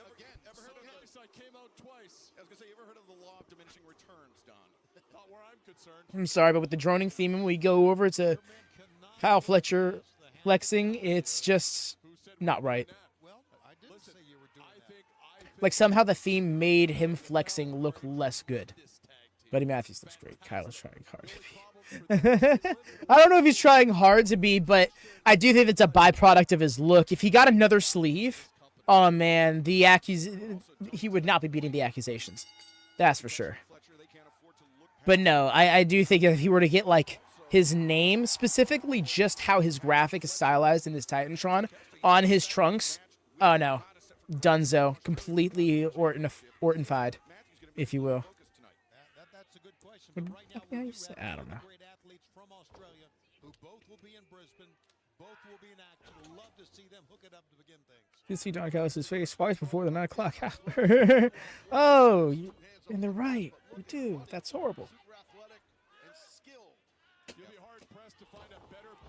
I'm sorry, but with the droning theme, when we go over to Kyle Fletcher flexing, it's just not right. Like, somehow the theme made him flexing look less good. Buddy Matthews looks great. Kyle is trying hard to be. I don't know if he's trying hard to be, but I do think it's a byproduct of his look. If he got another sleeve, Oh man, he would not be beating the accusations. That's for sure. But no, I do think if he were to get like his name, specifically just how his graphic is stylized in his Titantron on his trunks, oh no, Dunzo, completely Orton-fied, if you will. I don't know. You see Don Callis' face twice before the 9 o'clock. Oh, and they're right. We do. That's horrible.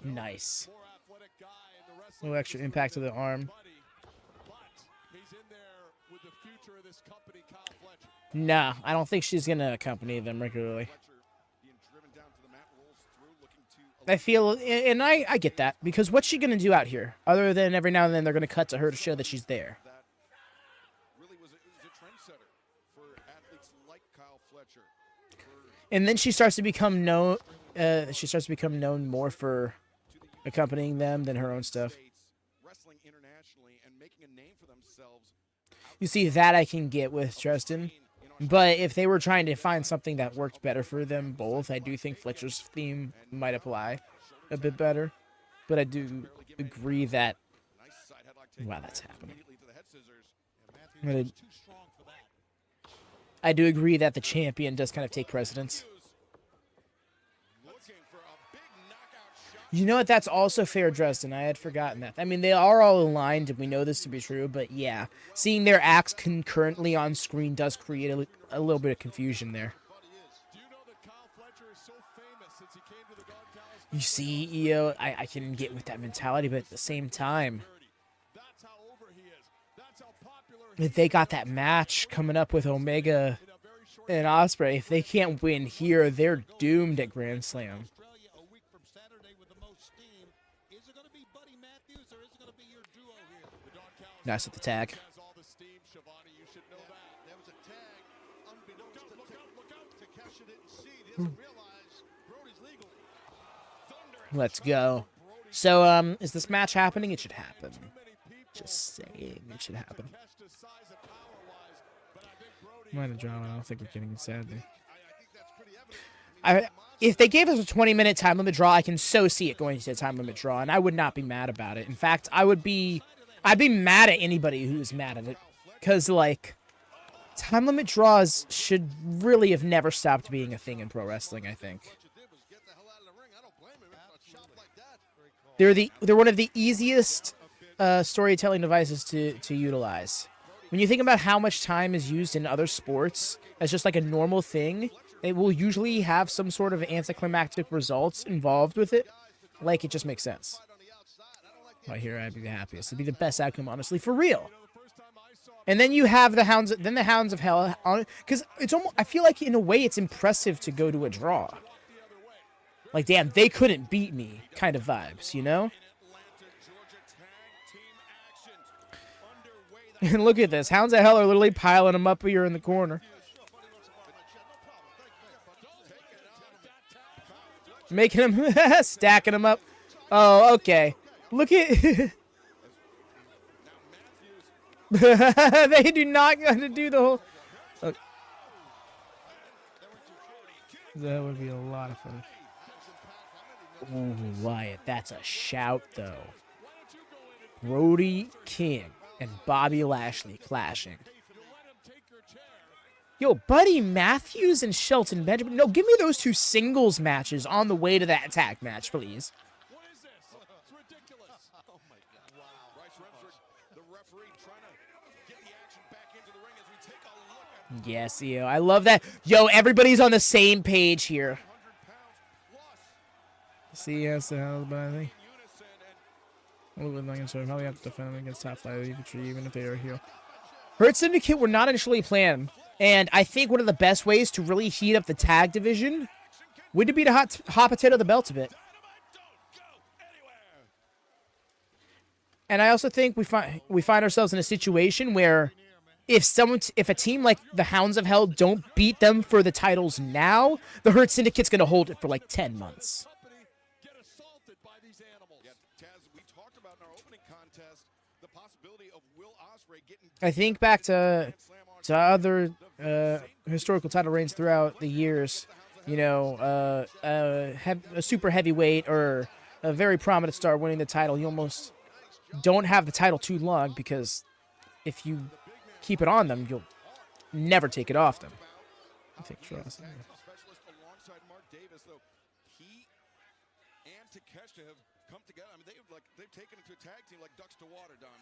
Nice. A little extra impact to the arm. Nah, I don't think she's going to accompany them regularly. I feel, and I get that, because what's she going to do out here? Other than every now and then they're going to cut to her to show that she's there. And then she starts to become known. More for accompanying them than her own stuff. You see, that I can get with Tristan. But if they were trying to find something that worked better for them both, I do think Fletcher's theme might apply a bit better. But I do agree that... Wow, that's happening. I do agree that the champion does kind of take precedence. You know what? That's also fair, Dresden. I had forgotten that. I mean, they are all aligned, and we know this to be true, but yeah. Seeing their acts concurrently on screen does create a little bit of confusion there. You see, EO, I can get with that mentality, but at the same time, if they got that match coming up with Omega and Ospreay, if they can't win here, they're doomed at Grand Slam. Nice with the tag. Let's go. So, is this match happening? It should happen. Just saying, it should happen. Might have drawn. I don't think we're getting it, sadly. If they gave us a 20-minute time limit draw, I can so see it going to a time limit draw, and I would not be mad about it. In fact, I'd be mad at anybody who's mad at it. Because, like, time limit draws should really have never stopped being a thing in pro wrestling, I think. They're one of the easiest storytelling devices to utilize. When you think about how much time is used in other sports as just like a normal thing, it will usually have some sort of anticlimactic results involved with it. Like, it just makes sense. Right here, I'd be the happiest. It'd be the best outcome, honestly, for real. And then you have the Hounds, of Hell, because it's almost, I feel like in a way it's impressive to go to a draw. Like, damn, they couldn't beat me kind of vibes, you know? And look at this. Hounds of Hell are literally piling them up here in the corner. Making them, stacking them up. Oh, okay. Look at... They do not got to do the whole... Okay. That would be a lot of fun. Ooh, Wyatt, that's a shout, though. Brody King and Bobby Lashley clashing. Yo, Buddy Matthews and Shelton Benjamin. No, give me those two singles matches on the way to that tag match, please. Yes, yo, I love that. Yo, everybody's on the same page here. See, yes, the hell, but I think. A little bit like so probably have to defend them against top flight even if they are heel. Hurt Syndicate were not initially planned, and I think one of the best ways to really heat up the tag division would be to hot potato the belts a bit. And I also think we find ourselves in a situation where if a team like the Hounds of Hell don't beat them for the titles now, the Hurt Syndicate's going to hold it for like 10 months. I think back to other historical title reigns throughout the years. You know, a super heavyweight or a very prominent star winning the title, you almost don't have the title too long, because if you keep it on them, you'll never take it off them. I think trust. Specialist alongside Mark Davis, though he and Takeshita have come together. I mean, they've taken it to a tag team like ducks to water, Don.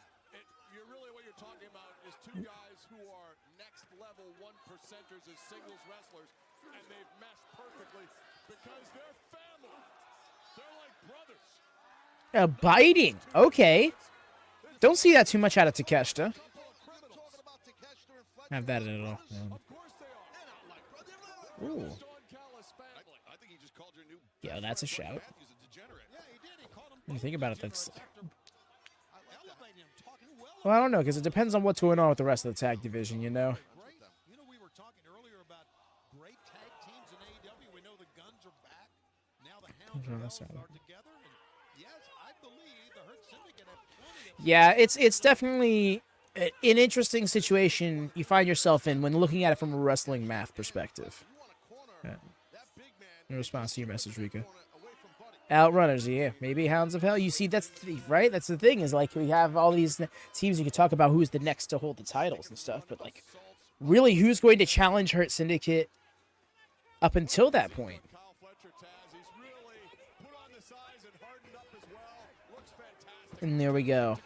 You're really what you're talking about is two guys who are next level 1%ers as singles wrestlers, and they've meshed perfectly because they're family. They're like brothers. Biting. Okay. Don't see that too much out of Takeshita. Have that at all. Ooh. I think he just called your new Yeah, that's a shout. Matthews a degenerate. When you think about it, that's... Well, I don't know, because it depends on what's going on with the rest of the tag division, you know? You know, we were talking earlier about great tag teams in AEW. We know the Guns are back. Now the Hounds are together. And yes, I believe the Hurt Syndicate have plenty of... Yeah, it's definitely an interesting situation you find yourself in when looking at it from a wrestling math perspective. In response to your message, Rika. Outrunners, yeah. Maybe Hounds of Hell. You see, that's right? That's the thing, is like we have all these teams you could talk about who's the next to hold the titles and stuff, but like, really, who's going to challenge Hurt Syndicate up until that point? And there we go.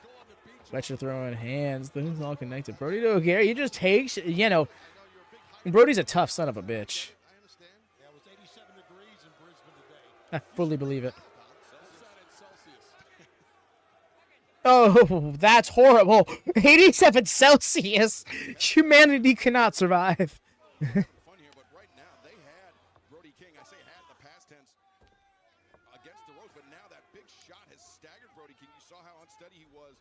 Fletcher throwing hands. This is all connected. Brody don't care. He just takes, you know, Brody's a tough son of a bitch. I fully believe it. Oh, that's horrible. 87 Celsius. Humanity cannot survive. Fun here, but right now they had Brody King. I say had in the past tense against the ropes, but now that big shot has staggered Brody King. You saw how unsteady he was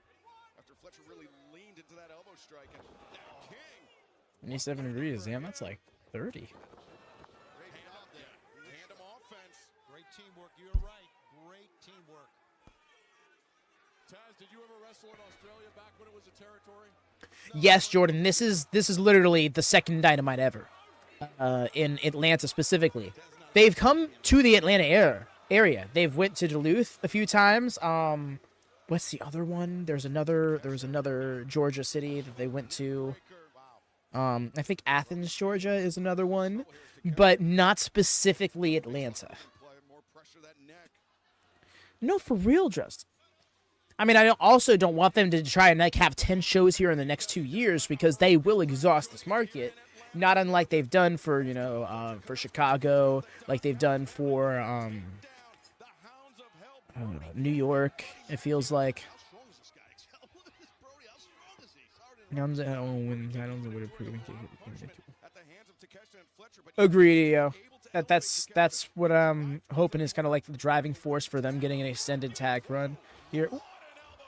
after Fletcher really leaned into that elbow strike. And now King. 87 degrees. Damn, that's like 30. Great teamwork. You're right. Great teamwork. Taz, did you ever wrestle in Australia back when it was a territory? Yes, Jordan. This is literally the second Dynamite ever. In Atlanta specifically. They've come to the Atlanta area. They've went to Duluth a few times. What's the other one? There was another Georgia city that they went to. I think Athens, Georgia is another one, but not specifically Atlanta. No, for real, Justin. I mean, I also don't want them to try and like have 10 shows here in the next 2 years, because they will exhaust this market. Not unlike they've done for, you know, for Chicago, like they've done for New York, it feels like. Agreed, yo. That's what I'm hoping is kind of like the driving force for them getting an extended tag run here.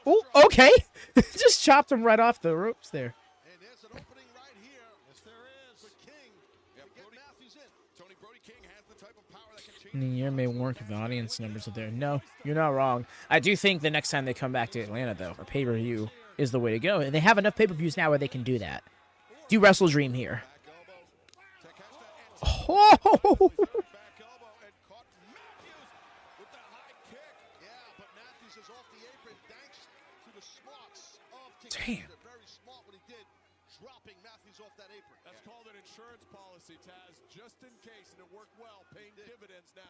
Oh, okay. Just chopped him right off the ropes there. And there's an opening right here. Yes, there is. For King. Yeah, Matthews in. Tony Brody King has the type of power that can change. You may work if the audience numbers are there. No, you're not wrong. I do think the next time they come back to Atlanta, though, a pay-per-view is the way to go. And they have enough pay-per-views now where they can do that. Do Wrestle Dream here. Oh! Damn. Very smart what he did, dropping Matthews off that apron. That's called an insurance policy, Taz, just in case, and it worked well, paying dividends now.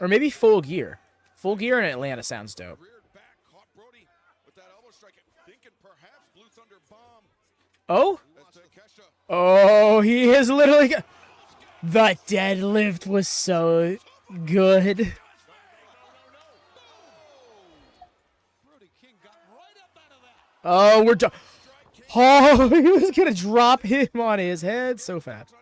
Or maybe Full Gear. Full Gear in Atlanta sounds dope. Back, caught Brody with that elbow strike, thinking perhaps Blue Thunder bomb. Oh? Oh, he is literally... The deadlift was so good. Oh, we're done. Oh, he was going to drop him on his head so fast.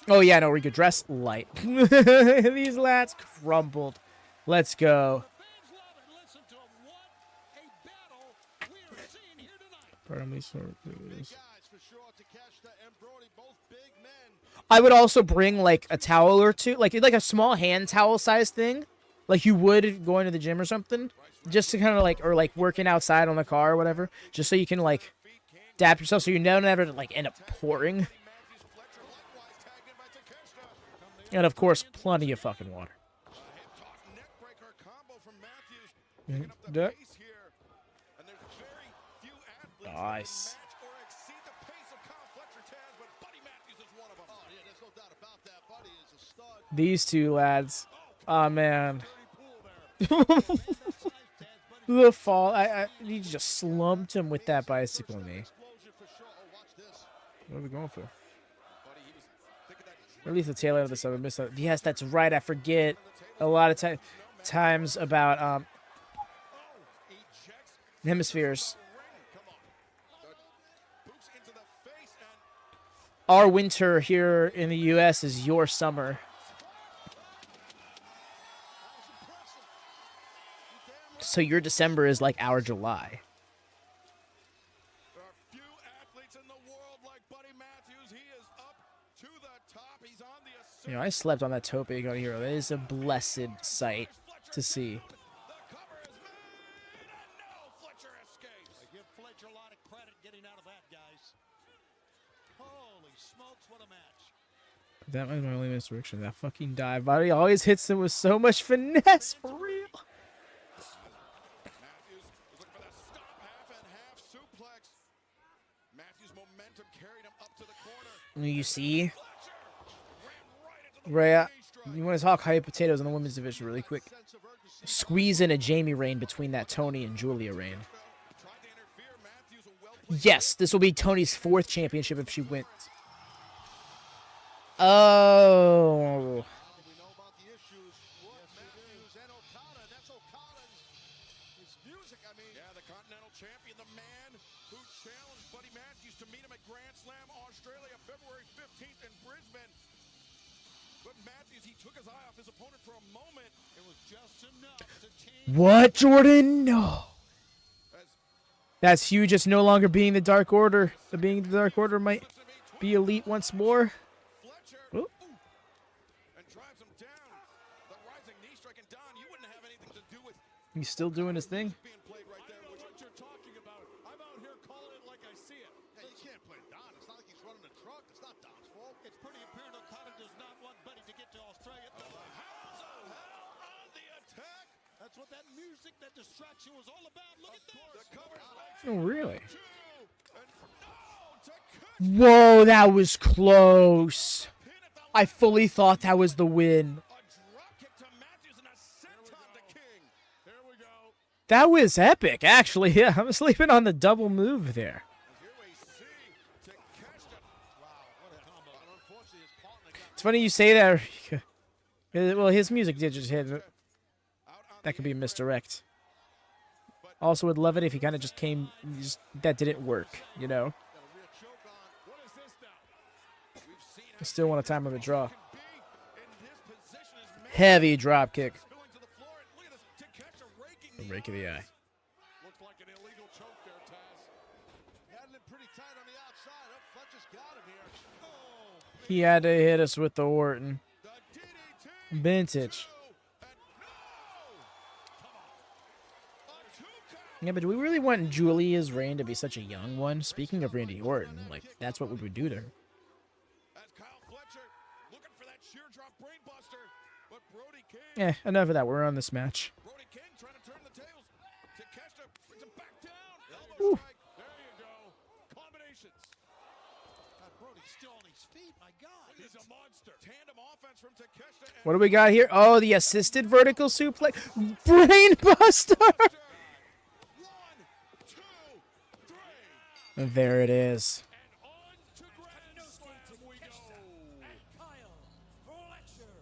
Oh, yeah, no, we could dress light. These lats crumbled. Let's go. Pardon me, sir. I would also bring like a towel or two, like a small hand towel size thing. like you would going to the gym or something, just to kind of like, or like working outside on the car or whatever, just so you can like adapt yourself so you don't ever like end up pouring. And of course, plenty of fucking water. Nice. These two lads. Oh man. The fall. He just slumped him with that bicycle knee. What are we going for? Or at least the tail end of this. I missed that. Yes, that's right. I forget a lot of times about hemispheres. Our winter here in the U.S. is your summer. So your December is like our July. You know, I slept on that tope on Hero. That is a blessed sight to see. I give Fletcher a lot of credit getting out of that, guys. Holy smokes, what a match. That was my only misdirection. That fucking dive body always hits him with so much finesse, for real. Matthews was looking for that stop half and half suplex. Matthews' momentum carried him up to the corner. You see? Rhea, you want to talk high potatoes in the women's division really quick? Squeeze in a Jamie reign between that Toni and Julia reign. Yes, this will be Toni's 4th championship if she wins. Oh. Yeah, the Continental Champion, the man who challenged Buddy Matthews to meet him at Grand Slam Australia, February 15th in Brisbane. But Matthews, he took his eye off his opponent for a moment. It was just enough to change. What, Jordan? No. That's huge. It's no longer being the Dark Order. The being the Dark Order might be elite once more. Fletcher and drives him down. The rising knee strike, and Don, you wouldn't have anything to do with He's still doing his thing. being played right there. What you're talking about? I'm out here calling it like I see it. Yeah, you can't blame Don. It's not like he's running a truck. It's not Don's fault. It's pretty apparent Okada does not want Buddy to get to Australia. Hounds of Hell on the attack. That's what that music, that distraction was all about. Look at this. The cover's Oh, really? and Whoa, that was close. I fully thought that was the win. a drop kick to Matthews and a senton to King. Here we go. That was epic, actually. Yeah, I was sleeping on the double move there. Here we see Takeshita. Wow, what a combo. And unfortunately, his partner got It's funny you say that. Well, his music did just hit. That could be a misdirect. Also, would love it if he kind of just came. That didn't work, you know? a real choke on. What is this now? We've seen I still want a time of a draw. in this position is Matthews Heavy drop kick. spilling to the floor. And look at this. Takeshita raking the Rake of the eye. Looks like an illegal choke there, Taz. Had him pretty tight on the outside. Oh, Fletcher's got him here. Oh, He had to hit us with the Orton. The DDT. Vintage. Yeah, but do we really want Julia's reign to be such a young one? Speaking of Randy Orton, like, that's what we would do to her. As Kyle Fletcher looking for that sheer drop brainbuster, but Brody King. Enough of that. We're on this match. Brody King trying to turn the tables. Takeshita brings him back down. Elbow strike. There you go. Combinations. God, Brody's still on his feet. My God. He's a monster. Tandem offense from Takeshita. What do we got here? Oh, the assisted vertical suplex. Brainbuster! 1, 2, 3. There it is. And on to Grand Slam we go. And Kyle Fletcher.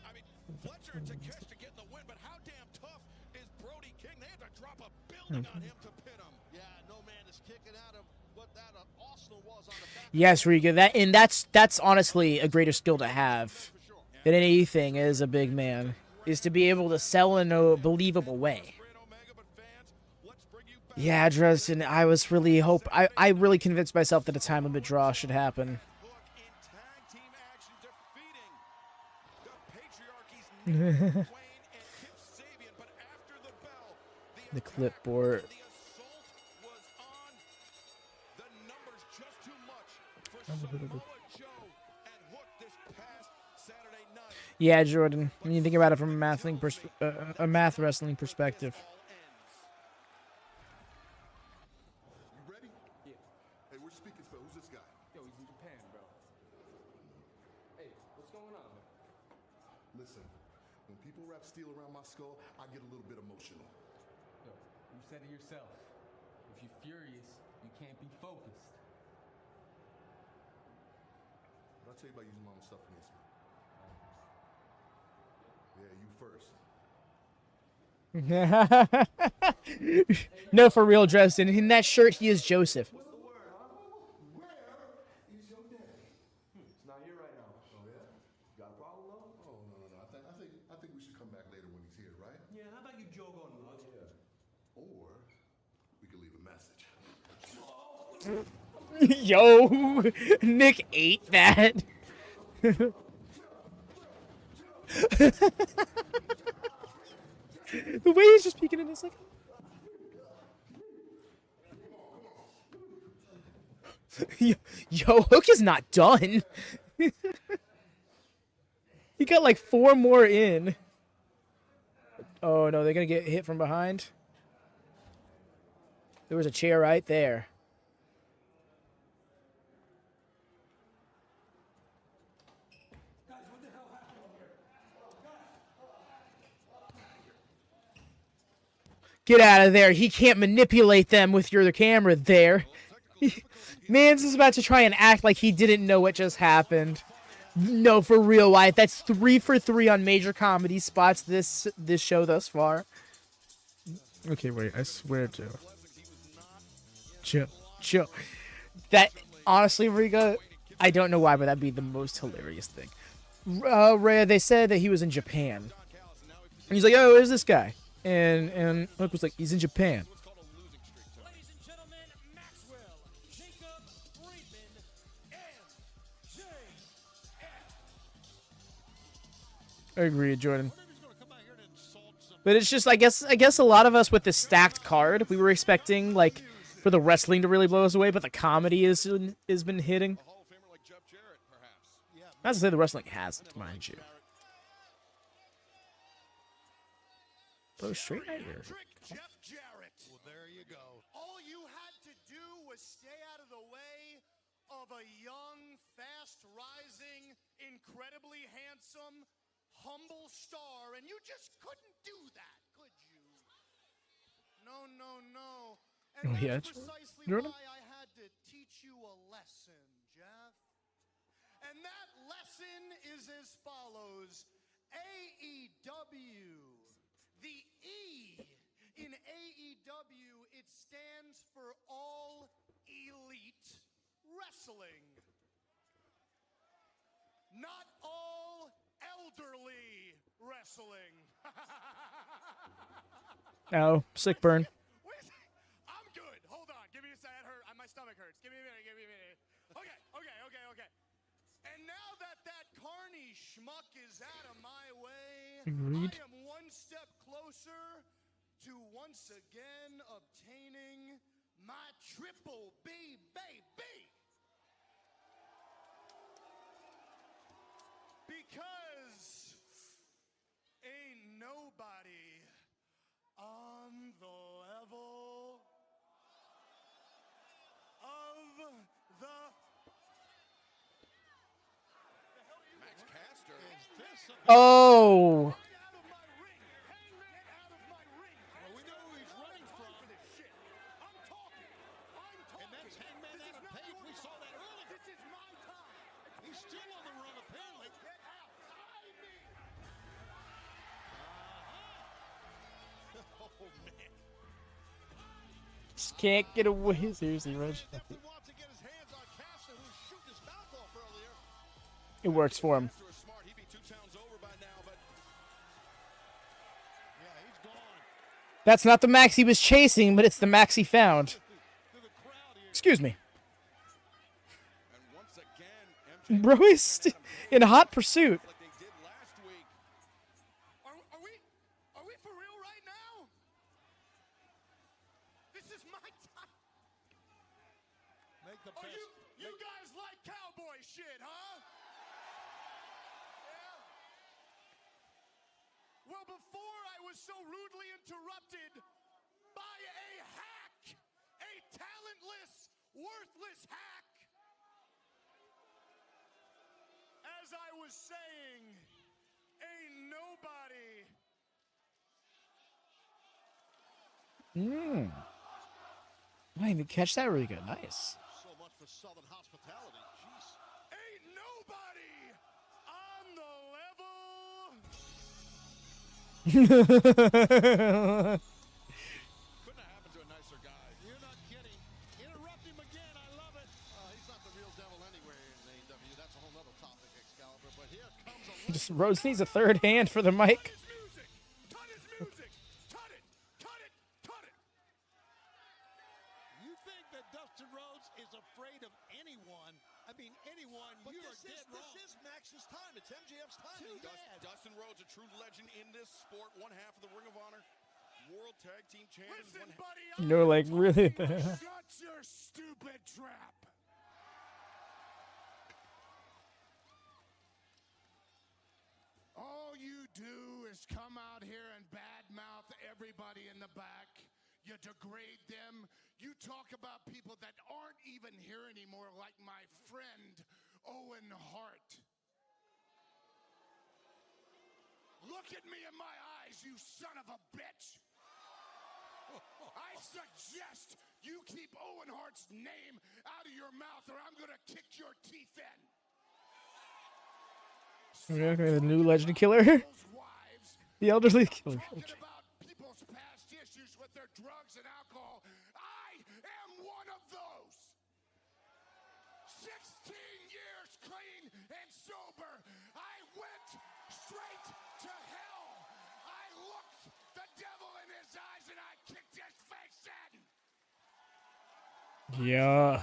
I mean, Fletcher and Takeshita getting the win, but how damn tough is Brody King? They had to drop a building on him to pin him. Yeah, no man is kicking out of what that Arsenal was on the back. Yes, Riga. That's honestly a greater skill to have than anything as a big man, is to be able to sell in a believable way. Yeah, Dresden, I was really I really convinced myself that a time limit draw should happen. Look, in tag team action, defeating the patriarchy's Nathan Wayne and Kip The clipboard. The assault was on. The numbers just too much for Samoa Joe and Hook this past Saturday night. Yeah, Jordan. When you think about it from a math wrestling perspective. You ready? Yeah. Hey, we're speaking for who's this guy? Yo, he's in Japan, bro. Hey, what's going on, man? Listen, when people wrap steel around my skull, I get a little bit emotional. Yo, you said it yourself. If you're furious, you can't be focused. What I tell you about using mama's stuff against me? Yeah, you first. No, for real, Dresden. In that shirt, he is Joseph. Where is your daddy? He's not here right now. Oh yeah? Got a problem though? Oh no. I think we should come back later when he's here, right? Yeah, how about you jog on, Lux? Yeah. Or we could leave a message. Yo, Nick ate that. The way he's just peeking in his like. Yo, Hook is not done. He got like 4 more in. Oh no, they're gonna get hit from behind. There was a chair right there. Get out of there. He can't manipulate them with your camera there. Mans is about to try and act like he didn't know what just happened. No, for real, Wyatt. That's 3 for 3 on major comedy spots this show thus far. Okay, wait. I swear, Joe. That, honestly, Riga, I don't know why, but that'd be the most hilarious thing. Rhea, they said that he was in Japan. And he's like, oh, where's this guy? And Hook was like, he's in Japan. Ladies and gentlemen, Maxwell, Jacob, Friedman, MJF. I agree, Jordan. But it's just, I guess a lot of us with this stacked card, we were expecting like for the wrestling to really blow us away, but the comedy has been hitting. Not to say the wrestling hasn't, mind you. Bro, straight right here. Jeff Jarrett. Well, there you go. All you had to do was stay out of the way of a young, fast-rising, incredibly handsome, humble star, and you just couldn't do that, could you? No. And that's precisely why I had to teach you a lesson, Jeff. And that lesson is as follows. AEW. The E in AEW, it stands for All Elite Wrestling. Not all elderly wrestling. Oh, sick burn. I'm good. Hold on. Give me a second. That hurt. My stomach hurts. Give me a minute. Okay. And now that carny schmuck is out of my way, Agreed. I am one step closer to once again obtaining my triple B baby. Because ain't nobody on the level of the Max Caster. Is this a... Oh. out of my ring. Hangman out of my ring. Well, we know who he's running from. This shit. I'm talking. And that's Hangman This is out of not page. your We saw time. that earlier. This is my time. He's still on the run, apparently. Get out. I mean. Oh, man. Just can't get away. Seriously, Reg. Definitely wants to get his hands on Caster, who's shooting his mouth off earlier. It works for him. Caster is smart. He'd be 2 towns over by now, but Yeah, he's gone. That's not the Max he was chasing, but it's the Max he found. To the crowd here. Excuse me. and once again, MJF Bro is in hot pursuit. like they did last week. Are we for real right now? is my time. Make the Oh, best. you guys like cowboy shit, huh? Yeah. Well, before I was so rudely interrupted by a hack, a talentless, worthless hack. As I was saying, ain't nobody. I didn't even catch that really good. Nice. So much for Southern hospitality. Jeez. Ain't nobody on the level. Couldn't have happened to a nicer guy. You're not kidding. Interrupt him again. I love it. He's not the real devil anywhere in AEW. That's a whole other topic, Excalibur. But here comes a Just Rhodes needs a third hand for the mic. Cut his music. Cut it. Cut it. Cut it. You think that Dustin Rhodes is afraid of anyone? I mean, anyone. But You are this dead wrong. is Max's time. It's MJF's time. Too bad. Dustin Rhodes, a true legend in this sport. One half of the Ring of Honor World Tag Team Champions. Listen, buddy. No, like really. Shut your stupid trap. All you do is come out here and badmouth everybody in the back. You degrade them. You talk about people that aren't even here anymore, like my friend Owen Hart. Look at me in my eyes, you son of a bitch. I suggest you keep Owen Hart's name out of your mouth or I'm going to kick your teeth in. The new legend killer. The elderly killer. Talking about people's past issues with their drugs and alcohol. I am one of those. 16 years clean and sober. I went straight to hell. I looked the devil in his eyes and I kicked his face in. Yeah.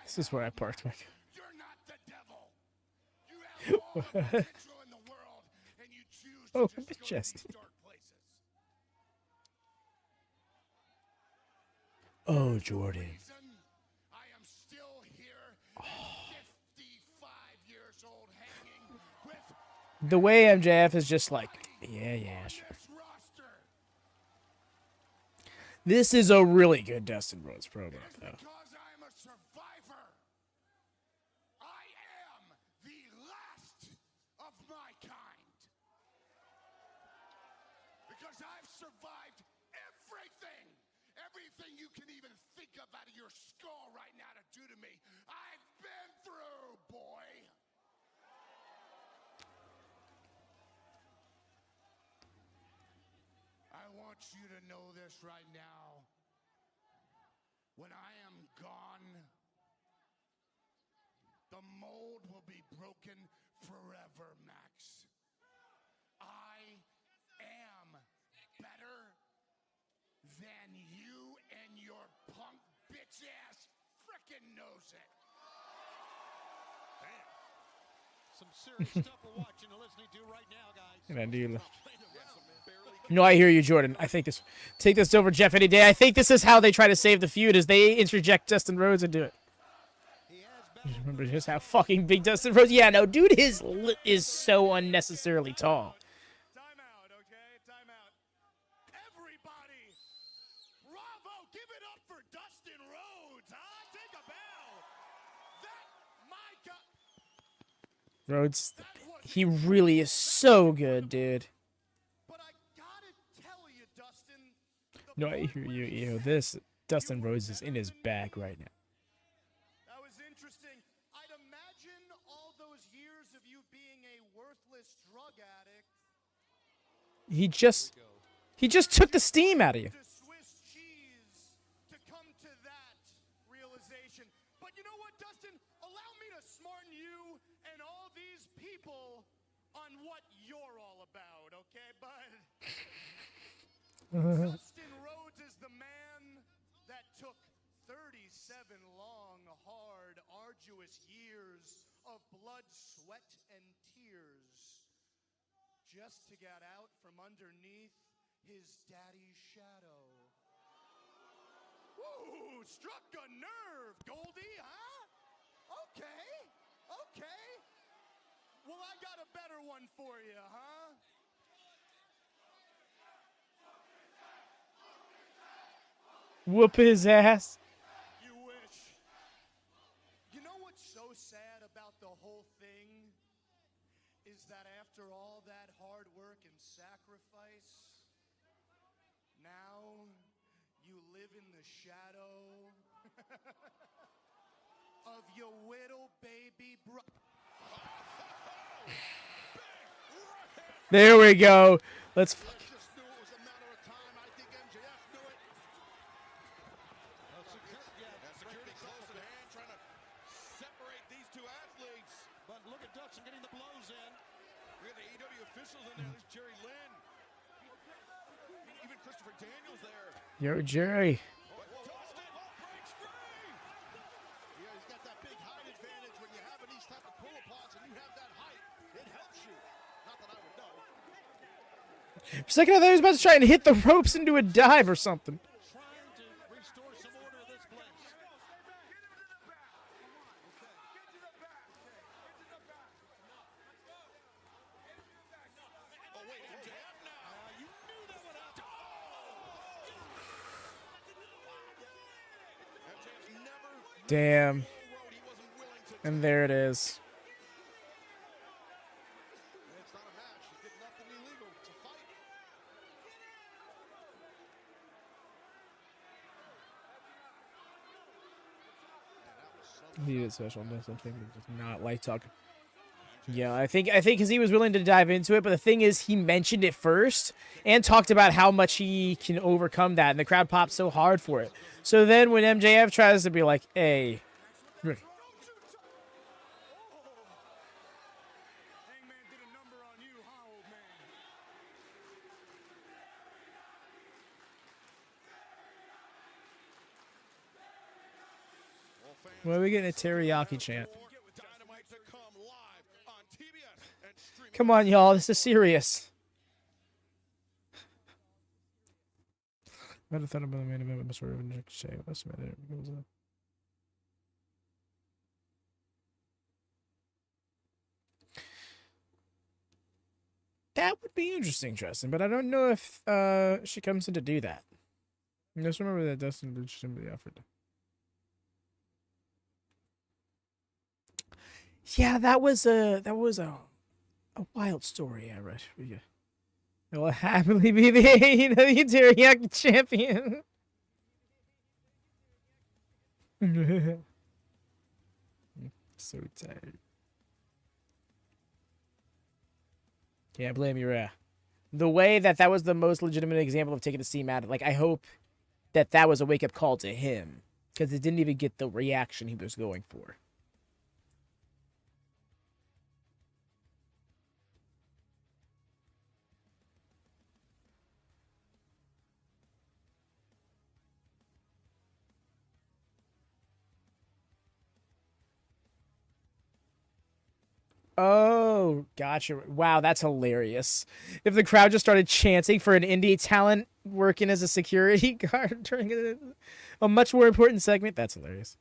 This is where I parked my. You're not the devil. You have all the potential in the world and you choose to Oh, just the go to chest. these dark places. Oh, Jordan. I am still here at 55 years old hanging with The way MJF is just like, yeah, sure. this roster. This is a really good Dustin Rhodes promo, though. Because I'm a survivor. I am the last of my kind. Because I've survived everything. Everything you can even think of out of your skull right now to do to me. I've been through, boy. I want you to know this right now. When I am gone, the mold will be broken forever, Max. I am better than you and your punk bitch ass frickin' knows it. Damn. Some serious stuff we're watching and listening to right now, guys. And I do. No, I hear you, Jordan. I think this. Take this over Jeff any day. I think this is how they try to save the feud, is they interject Dustin Rhodes into it. Just remember just how fucking big Dustin Rhodes. Yeah, no, dude is so unnecessarily tall. Time out, okay? Time out. Everybody, bravo! Give it up for Dustin Rhodes, huh? Take a bow. That, my God. Rhodes, he really is so good, dude. But I gotta tell you, Dustin. No, I hear you. You know, this Dustin Rhodes is in his bag right now. That was interesting. I'd imagine all those years of you being a worthless drug addict. He just took the steam out of you. To Swiss cheese to come to that realization. But you know what, Dustin? Allow me to smarten you and all these people on what you're all about, okay, bud? Dustin Rhodes is the man that took 37 long, hard, arduous years of blood, sweat, and tears just to get out from underneath his daddy's shadow. Woo! struck a nerve, Goldie, huh? Okay, okay. Well, I got a better one for you, huh? Whoop his ass. You wish. You know what's so sad about the whole thing? Is that after all that hard work and sacrifice, now you live in the shadow of your little baby brother. There we go. Let's fucking. Just knew it was a matter of time. I think MJF knew it. Security close at hand, trying to separate these two athletes. But look at Dutson getting the blows in. We got the AEW officials in there. There's Jerry Lynn. Even Christopher Daniels there. Yo, Jerry. Dustin breaks free. Yeah, he's got that big height advantage when you have these type of pull-aparts and you have that height. It helps you. Not that I would know. For a second, I thought he was about to try and hit the ropes into a dive or something. Trying to restore some order in this place. Oh, wait, MJF now. You knew that would happen. MJF's never Damn. road he wasn't willing to And there it is. It's not a match. He did nothing illegal. It's a fight. He did special something does not like talking. Yeah, I think because he was willing to dive into it, but the thing is, he mentioned it first and talked about how much he can overcome that, and the crowd popped so hard for it. So then when MJF tries to be like, "Hey," Hangman did a number on you, huh, old man? why are we getting a teriyaki chant? Dynamite to come live on TBS and streaming. Come on, y'all, this is serious. I'd have thought about the main event with Swerve and Ricochet. What's the matter? That would be interesting, Tristan, but I don't know if she comes in to do that. Just remember that Dustin did simply offered. Yeah, that was a wild story I read for you. I will happily be the AEW Teriyaki champion. So tired. Can't blame you, the way that was the most legitimate example of taking a steam out of, like, I hope that was a wake-up call to him, because it didn't even get the reaction he was going for. Oh, gotcha. Wow, that's hilarious. If the crowd just started chanting for an indie talent working as a security guard during a much more important segment, that's hilarious.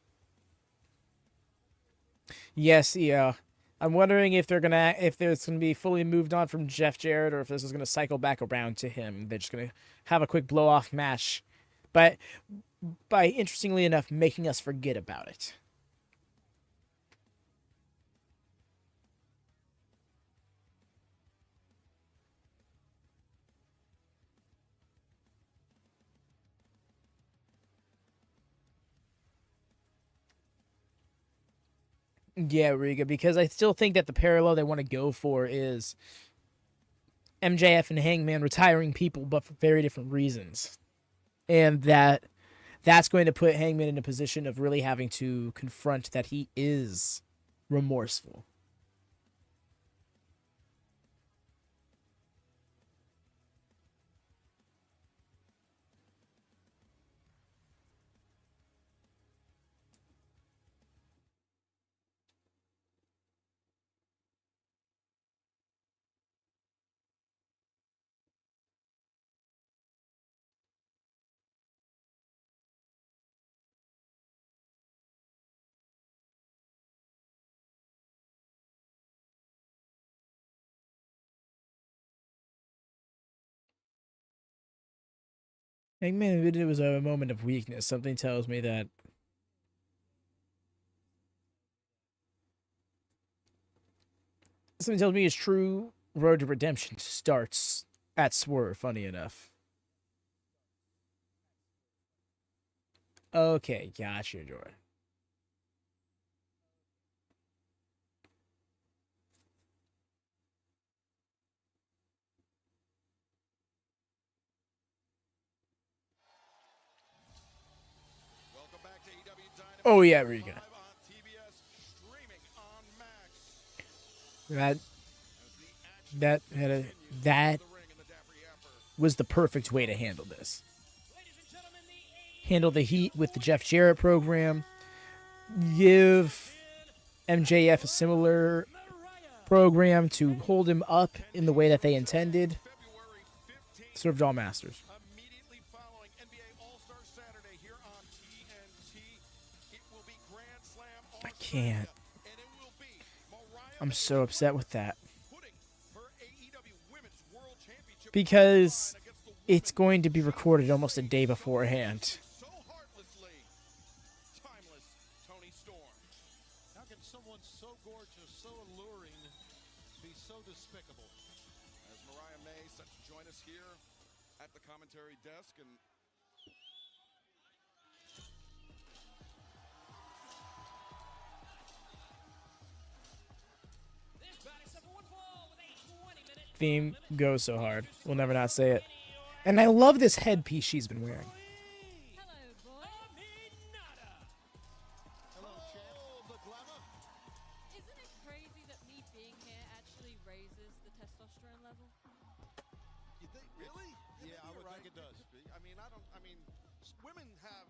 Yes, yeah. I'm wondering if there's gonna be fully moved on from Jeff Jarrett, or if this is gonna cycle back around to him. They're just gonna have a quick blow off match, but by interestingly enough making us forget about it. Yeah, Riga, because I still think that the parallel they want to go for is MJF and Hangman retiring people, but for very different reasons. And that's going to put Hangman in a position of really having to confront that he is remorseful. Hangman admitted it was a moment of weakness. Something tells me that. Something tells me his true road to redemption starts at Swerve, funny enough. Okay, gotcha, Jordan. Welcome back to AEW Dynamite. Oh, yeah, Riga. Live on TBS, streaming on Max. That was the perfect way to handle this. Handle the heat with the Jeff Jarrett program. Give MJF a similar program to hold him up in the way that they intended. Served all masters. Immediately following NBA All-Star Saturday here on TNT, it will be Grand Slam I can't. and it will be Mariah I'm so upset with that. putting her AEW Women's World Championship Because it's going to be recorded almost a day beforehand. so heartlessly. Timeless Toni Storm. How can someone so gorgeous, so alluring, be so despicable? As Mariah May set to join us here at the commentary desk, and Theme goes so hard. We'll never not say it. And I love this headpiece she's been wearing. Hello, champ. The glamour. Isn't it crazy that me being here actually raises the testosterone level? you think really? Yeah, I would think it does. I mean, women have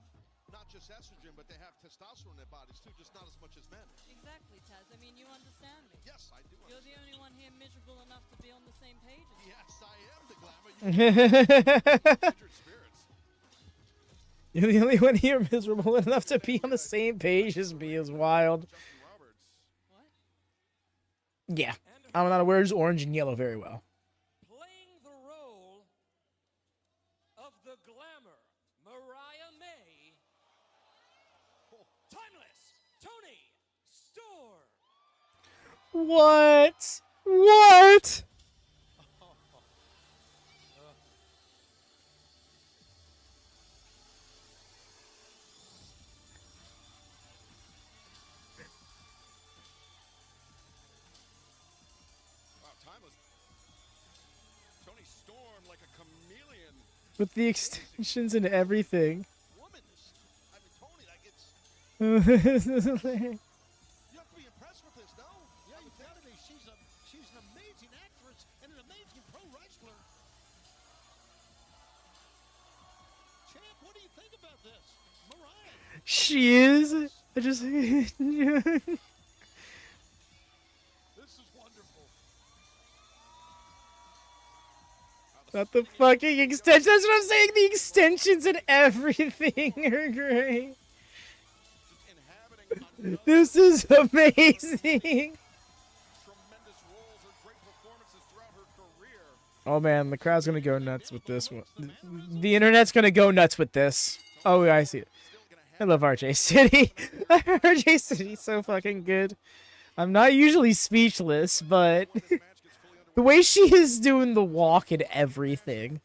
not just estrogen, but they have testosterone in their bodies too, just not as much as men. Exactly, Taz. I mean, you understand me. Yes, I do. You're the only one here miserable enough to be on the same page as me. Yes, I am the glamour. Kindred spirits. You're the only one here miserable enough to be on the same page as me is wild. Justin Roberts. What? Yeah. Aminata wears orange and yellow very well. Playing the role of the glamour, Mariah May. Timeless Toni Storm. What? What? Wow, timeless. Toni Storm like a chameleon. With the extensions and everything. Woman, I mean, Toni, like it's. You have to be impressed with this, no? Yeah, you gotta be. She's an amazing actress and an amazing pro wrestler. Champ, what do you think about this? Mariah. She is. I just. This is wonderful. Not the fucking extensions. That's what I'm saying. The extensions and everything are great. Inhabiting another This is amazing. tremendous roles or great performances throughout her career. Oh man, the crowd's gonna go nuts with this one. The internet's gonna go nuts with this. Oh, I see it. I love RJ City. RJ City's so fucking good. I'm not usually speechless, but the way she is doing the walk and everything.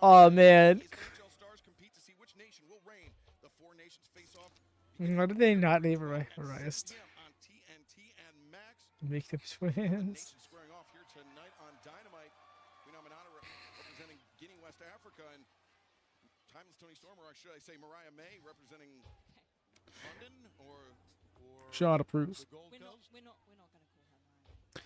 Oh man. NHL stars compete to see which nation will reign. The four nations face off. Why did they not name Mariah? On TNT and Max. Make them twins. Nation squaring off here tonight on Dynamite. Queen Aminata representing Guinea, West Africa, and Timeless Toni Storm, or should I say Mariah May, representing London or Sean approves. the Gold We're not Coast. gonna call her Mariah.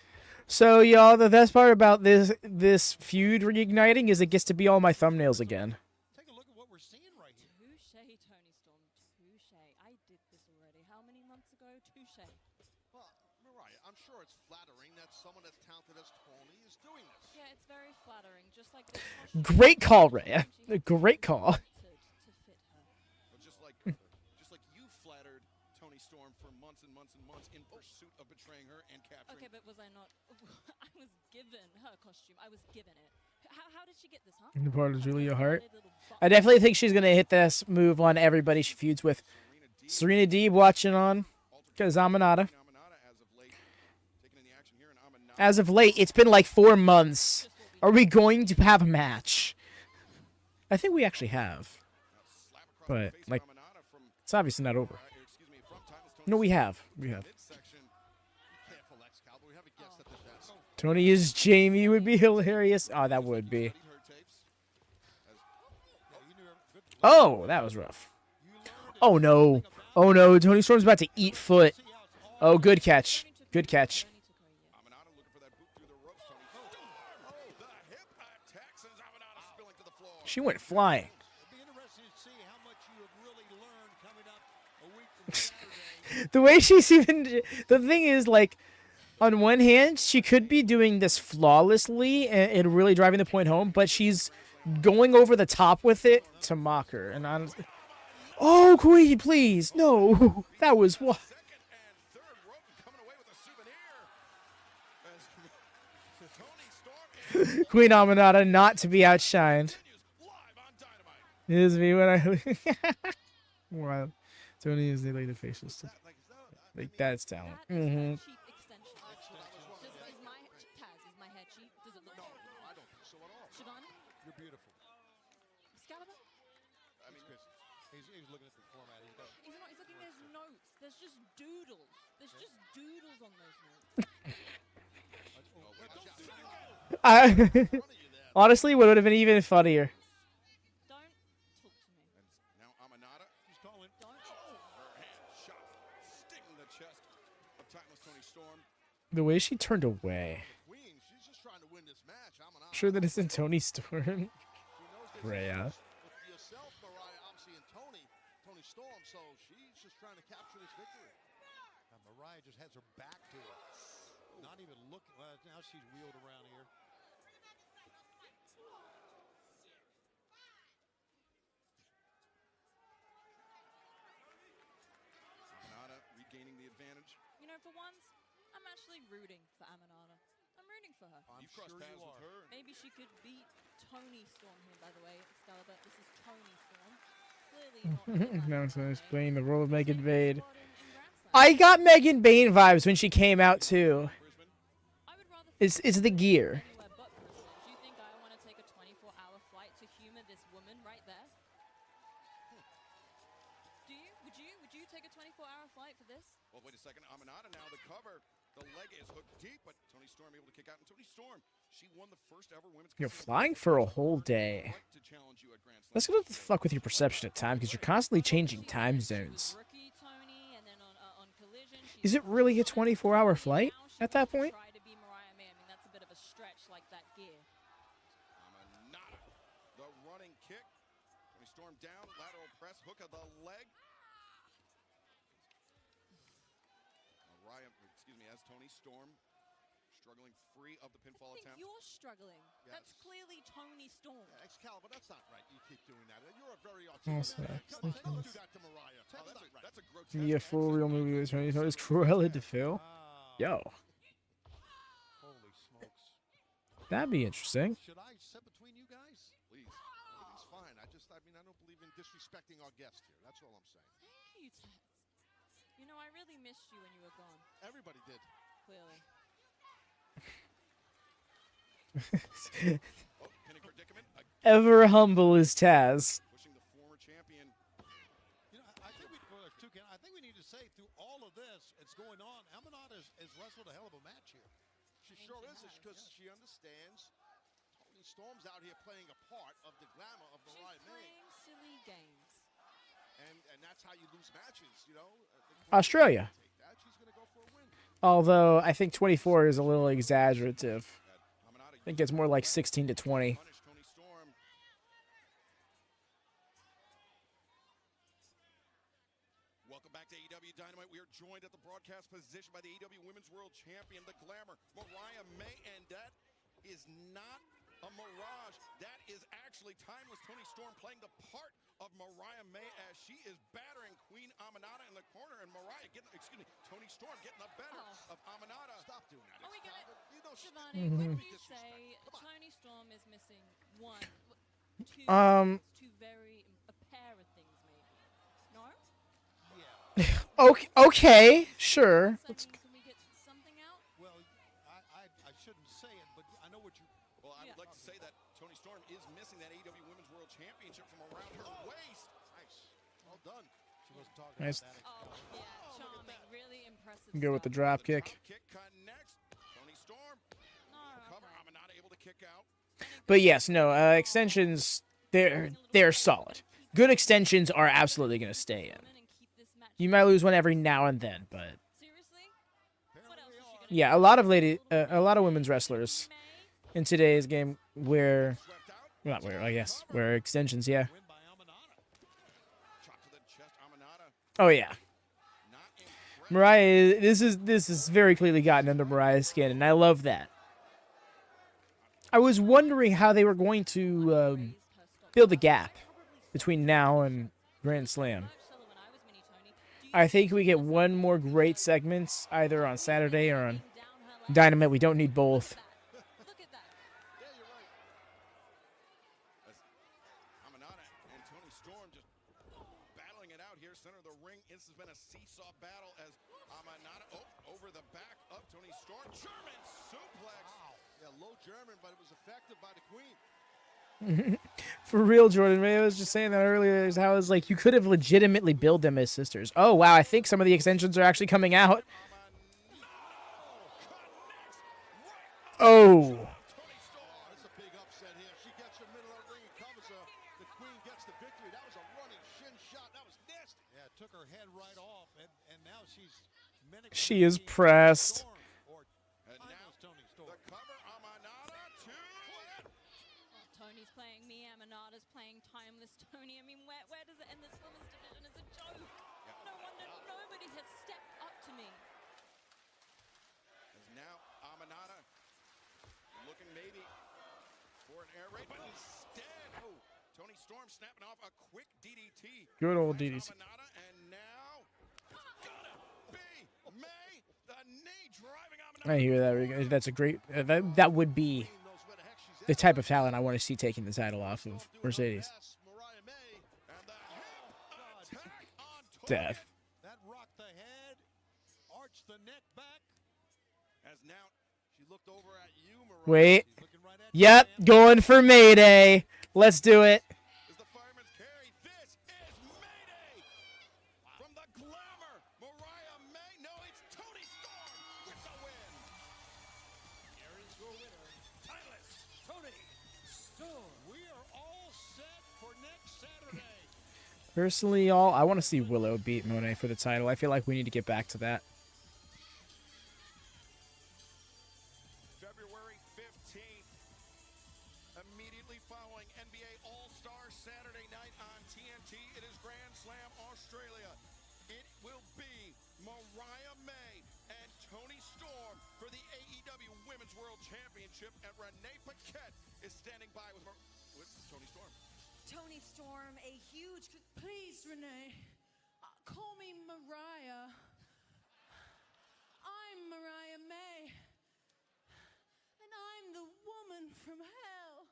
So y'all, the best part about this feud reigniting is it gets to be all my thumbnails again. Take a look at what we're seeing right here. Touche, Toni Storm. Touche. I did this already. How many months ago? Touche. Well, Mariah, I'm sure it's flattering that someone as talented as Toni is doing this. Yeah, it's very flattering. Just like this Great call, Rhea. Great call. to fit her. But just like you flattered Toni Storm for months and months and months in pursuit of betraying her and capturing. Okay, but was I not? I was given her costume. I was given it. How did she get this, huh? The part of Julia Hart. I definitely think she's gonna hit this move on everybody she feuds with. Serena Deeb watching on, because Aminata. As of late, it's been like 4 months. Are we going to have a match? I think we actually have. But, like, it's obviously not over. No, we have. We have. Toni is Jamie would be hilarious. Oh, that would be. Oh, that was rough. Oh, no. Oh, no. Toni Storm's about to eat foot. Oh, good catch. Good catch. She went flying. The way she's even... The thing is, like, on one hand, she could be doing this flawlessly and really driving the point home, but she's going over the top with it to mock her. And honestly... Oh, Queen, please. No. That was what... Queen Aminata not to be outshined. It is me when I... Wow. Toni is the latest facial stuff. Like, that's talent. Mm-hmm. You're beautiful. Excalibur? I mean, he's looking at the format. He's looking at his notes. There's just doodles. There's just doodles on those notes. Honestly, what would have been even funnier? Don't talk to me. And now Aminata, he's calling. Don't. Her hand shot, stinging the chest of timeless Toni Storm. The way she turned away. Queen, she's just trying to win this match. Aminata. Sure that it's in Toni Storm. Freya. With yourself, Mariah, obviously, and Toni Storm, so she's just trying to capture this victory. Mariah just has her back to it. Not even looking. Well, now she's wheeled around here. Aminata regaining the advantage. You know, for once, I'm actually rooting for Aminata. I'm rooting for her. You've crossed paths with her. Maybe she could beat Toni Storm here, by the way, Excalibur. This is Toni Storm. Clearly not. Now it's explaining the role of Megan Bayne. I got Megan Bayne vibes when she came out too. It's the gear. Do you think I want to take a 24-hour flight to humor this woman right there? Do you? Would you take a 24-hour flight for this? Well, wait a second. Aminata now the cover. The leg is hooked deep, but Toni Storm able to kick out. And Toni Storm, she won the first ever women's. You're flying for a whole day. Let's go to the fuck with your perception of time, because you're constantly changing time zones. Is it really a 24-hour flight at that point? That's a bit of a stretch, like that gear. Aminata, the running kick. Toni Storm down, lateral press, hook of the leg. Mariah, excuse me, as Toni Storm struggling free of the pinfall attempt. You're struggling. Yes. That's clearly Toni Storm. Yeah, Excalibur, that's not right. You keep doing that. You're a very articulate. Don't do that to Mariah. That's not right. That's a grotesque. Yeah, full real movie with Toni Storm is Cruella de Vil. Yo. Holy smokes. That'd be interesting. Should I sit between you guys? Please. Everything's fine. I don't believe in disrespecting our guest here. That's all I'm saying. Thank you, Tess. You know, I really missed you when you were gone. Everybody did. Clearly. Ever humble is Taz. Pushing the former champion. You know, I think we need to say through all of this, it's going on. Aminata has wrestled a hell of a match here. She sure is, because she understands Toni Storm's out here playing a part of the glamour of Mariah May. Playing silly games. And that's how you lose matches, you know. Australia. She's going to go for a win. Although I think 24 is a little exaggerative. I think it's more like 16 to 20. Welcome back to AEW Dynamite. We are joined at the broadcast position by the AEW Women's World Champion, the Glamour, Mariah May, and that is not a mirage. That is actually timeless Toni Storm playing the part of Mariah May as she is battering Queen Aminata in the corner, and Mariah Toni Storm getting the better of Aminata. Stop doing that. Are we gonna? You know Giovanni, would you say Toni Storm is missing two very a pair of things maybe? No? Okay, sure. So I mean, can we get something out? Well, I shouldn't say it, but I know what you. Well, I would like to say that Toni Storm is missing that AEW Women's World Championship from around her waist. Nice. Well done. She wasn't talking Nice. about that. Oh, yeah, charming, really impressive. Go with the stuff. drop kick. Kick connects. Toni Storm. No, Cover. okay. Aminata able to kick out. But yes, no, extensions, they're solid. Good extensions are absolutely going to stay in. You might lose one every now and then, but Seriously? What else is she gonna yeah, a lot of women's wrestlers in today's game where extensions, yeah. Win by Aminata. Shot to the chest. Aminata. Oh yeah. Not impressed. Mariah, this is very clearly gotten under Mariah's skin, and I love that. I was wondering how they were going to build a gap between now and Grand Slam. I think we get one more great segments either on Saturday or on Dynamite. We don't need both. Look at that. Yeah, you're right. As Aminata and Toni Storm just battling it out here. Center of the ring. This has been a seesaw battle as Aminata over the back of Toni Storm. German suplex. Wow. Yeah, low German, but it was effective by the Queen. For real, Jordan. I was just saying that earlier. Is how it's like you could have legitimately billed them as sisters. Oh wow, I think some of the extensions are actually coming out. Oh. That's a big upset here. She gets her middle of the ring and covers her. The Queen gets the victory. That was a running shin shot. That was nasty. Yeah, it took her head right off, and now she's She is pressed. And now Toni Storm. the cover. Aminata to it. Oh, Tony's playing me, Aminata's playing Timeless Tony. I mean, where does it end? This women's division is a joke. No wonder nobody has stepped up to me. As now Aminata looking maybe for an air raid, but instead, Toni Storm snapping off a quick DDT. Good old Finds DDT. Aminata, and now it's gonna be May. The knee driving Aminata. I hear that. That's a great. That would be the type of talent I want to see taking the title off of Mercedes. Mariah May. And the hip attack on Toni. Death. That rocked the head, arched the neck back. As now she looked over at you, Mariah. Wait. She's looking right at you, Yep, man. going for Mayday. Let's do it. Is the fireman's carry. This is Mayday. From the glamour, Mariah May. No, it's Toni Storm with the win. Here is your winner, Timeless Toni Storm. We are all set for next Saturday. Personally, I want to see Willow beat Monet for the title. I feel like we need to get back to that. February 15th, immediately following NBA All-Star Saturday night on TNT, it is Grand Slam Australia. It will be Mariah May and Toni Storm for the AEW Women's World Championship, and Renee Paquette is standing by with Toni Storm. Toni Storm, a huge. Please, Renee, call me Mariah. I'm Mariah May. And I'm the woman from hell.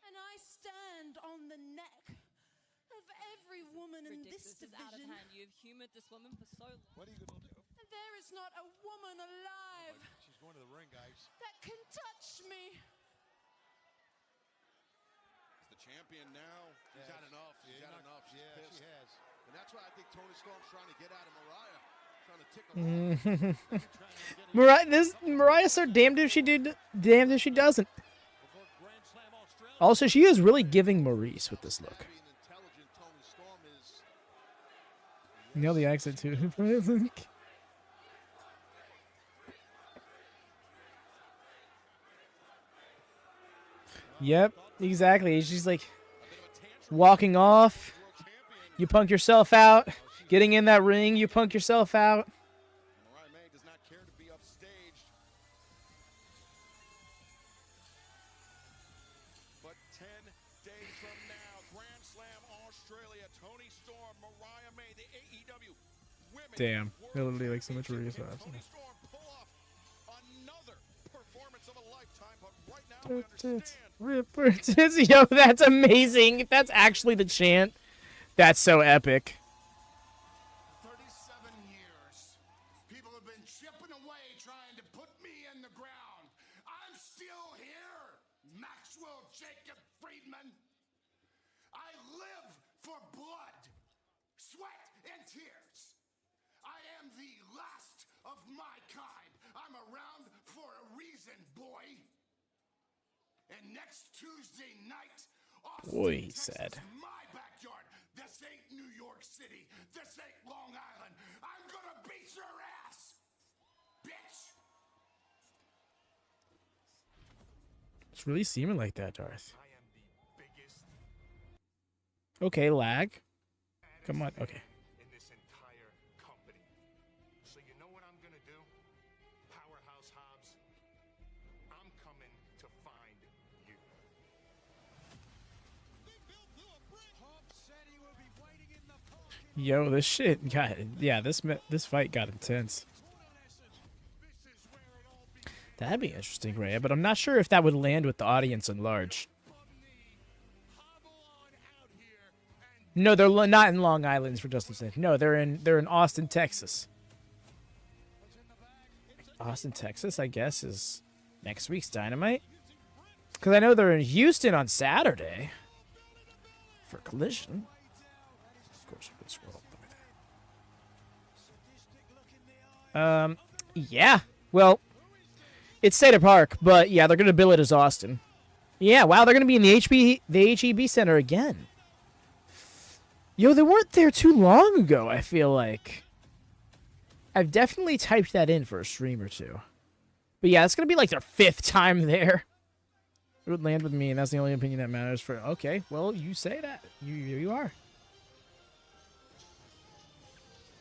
And I stand on the neck of every woman in this Ridiculous. This is out of division. hand. You've humored this woman for so long. What are you going to do? And there is not a woman alive She's going to the ring, guys. that can touch me. Is the champion now? She's Yes. had enough. She's had enough. She's Yeah, pissed. she has. And that's why I think Toni Storm's trying to get out of Mariah. Trying to tick her off. Mariah's so damned if she did, damned if she doesn't. We'll go Grand Slam Australia. Also, she is really giving Maurice with this look. Savvy and intelligent Toni Storm is. Nail the accent too. Yep, exactly. She's like walking off. You punk yourself out. Getting in that ring, you punk yourself out. Mariah May does not care to be upstaged. But 10 days from now, Grand Slam Australia, Toni Storm, Mariah May, the AEW Damn. They're literally like so much worse. Toni Storm pull off another performance of a lifetime, but right now we understand. Yo, that's amazing. That's actually the chant. That's so epic. 37 years. People have been chipping away trying to put me in the ground. I'm still here, Maxwell Jacob Friedman. I live for blood, sweat, and tears. I am the last of my kind. I'm around for a reason, boy. And next Tuesday night, Austin, Boy, he Texas, said. my backyard. This ain't New York City. This ain't Long Island. I'm gonna beat your ass, bitch. It's really seeming like that, Darth. Okay, lag. Come on. Okay. In this entire company. So you know what I'm gonna do? Powerhouse Hobbs, I'm coming to find you. Yo, this shit got, yeah, this fight got intense. That'd be interesting, Ray, but I'm not sure if that would land with the audience in large. No, they're not in Long Island for Justin Smith. No, they're in Austin, Texas. Austin, Texas, I guess, is next week's Dynamite. Because I know they're in Houston on Saturday for Collision. Of course, we're going to scroll up like that. Yeah. Well, it's Cedar Park, but yeah, they're going to bill it as Austin. Yeah, wow, they're going to be in the HEB Center again. Yo, they weren't there too long ago, I feel like. I've definitely typed that in for a stream or two. But yeah, it's going to be like their 5th time there. It would land with me, and that's the only opinion that matters for... Okay, well, you say that. You are.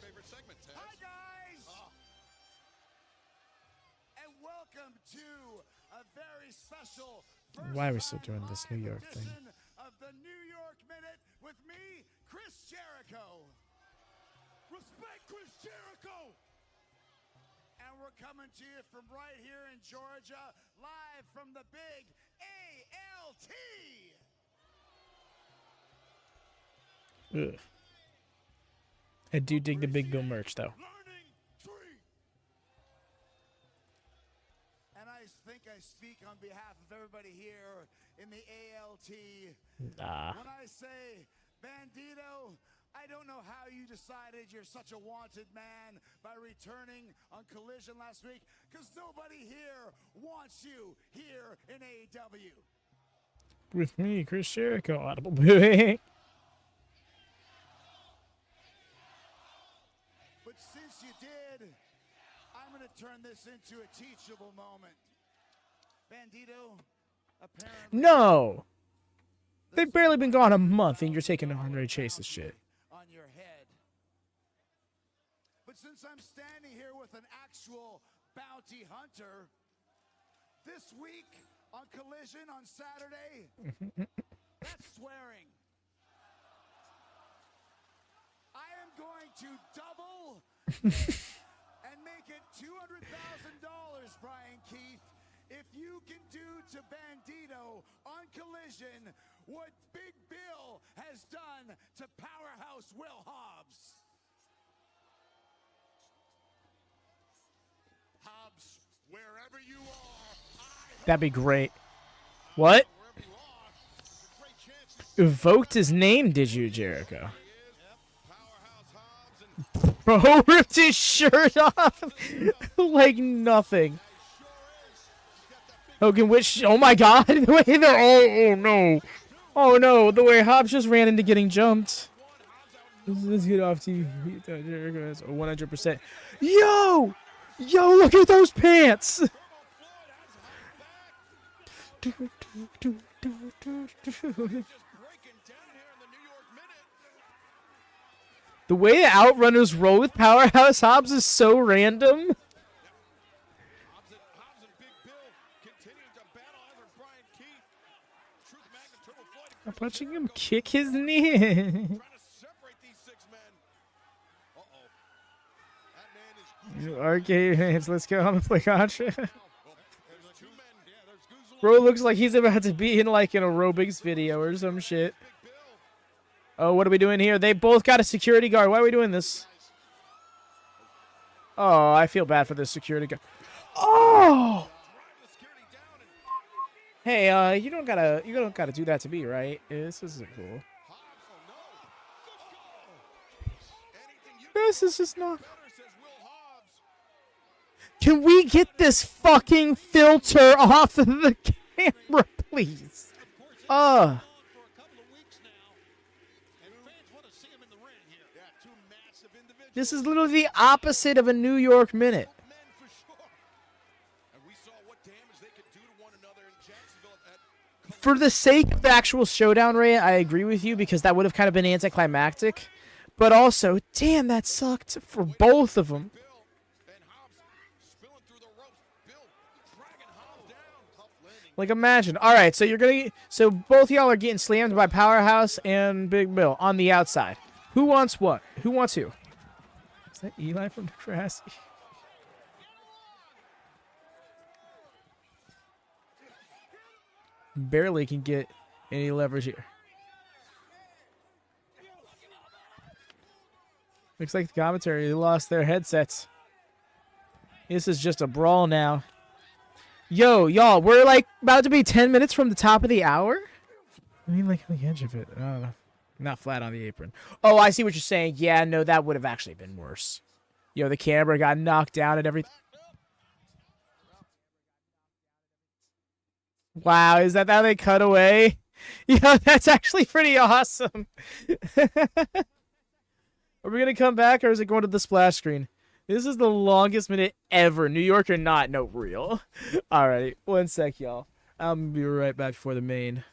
Favorite segment, Taz? Hi, guys! And welcome to a very special Why are we still doing this New York thing? edition of the New York Minute with me, Chris Jericho. Respect Chris Jericho! And we're coming to you from right here in Georgia, live from the big ALT. Ugh. I do dig the Big Bill merch, though. Learning tree. And I think I speak on behalf of everybody here in the ALT. Nah. When I say Bandito, I don't know how you decided you're such a wanted man by returning on Collision last week, because nobody here wants you here in AEW. With me, Chris Jericho, audible booing. But since you did, I'm going to turn this into a teachable moment. Bandito, apparently... No! They've barely been gone a month, and you're taking Andre Chase's shit. On your head. But since I'm standing here with an actual bounty hunter, this week on Collision on Saturday, that's swearing. I am going to double and make it $200,000, Brian Keith, if you can do to Bandito on Collision what Big Bill has done to Powerhouse Will Hobbs. Hobbs, wherever you are, That'd be great. What? Evoked his name, did you, Jericho? Bro ripped his shirt off like nothing. Hogan, which, oh my god, the way they're, oh no. Oh no, the way Hobbs just ran into getting jumped. Let's get off TV. Jericho has 100%. Yo! Yo, look at those pants! The way the Outrunners roll with Powerhouse Hobbs is so random. Hobbs and Big Bill continuing to battle ever Brian Keith. Truth Magnet Turtle Floyd. I'm watching him kick his knee. Trying to separate these 6 men. Uh-oh. Arcade hands, let's go. I'm gonna play Contra. Bro looks like he's about to be in like an aerobics video or some shit. Oh, what are we doing here? They both got a security guard. Why are we doing this? Oh, I feel bad for this security guard. Oh! Hey, you don't gotta do that to me, right? This isn't cool. This is just not. Can we get this fucking filter off of the camera, please? This is literally the opposite of a New York Minute. For the sake of the actual showdown, Ray, I agree with you because that would have kind of been anticlimactic. But also, damn, that sucked for both of them. Like, imagine. All right, so both y'all are getting slammed by Powerhouse and Big Bill on the outside. Who wants what? Who wants who? Is that Eli from Degrassi? Barely can get any leverage here. Looks like the commentary, they lost their headsets. This is just a brawl now. Yo, y'all, we're like about to be 10 minutes from the top of the hour? I mean, like on the edge of it. I don't know. Not flat on the apron. Oh, I see what you're saying. Yeah, no, that would have actually been worse. Yo, the camera got knocked down and everything. Wow, is that how they cut away? Yo, that's actually pretty awesome. Are we going to come back or is it going to the splash screen? This is the longest minute ever. New York or not, no, real. All right, 1 sec, y'all. I'll be right back for the main.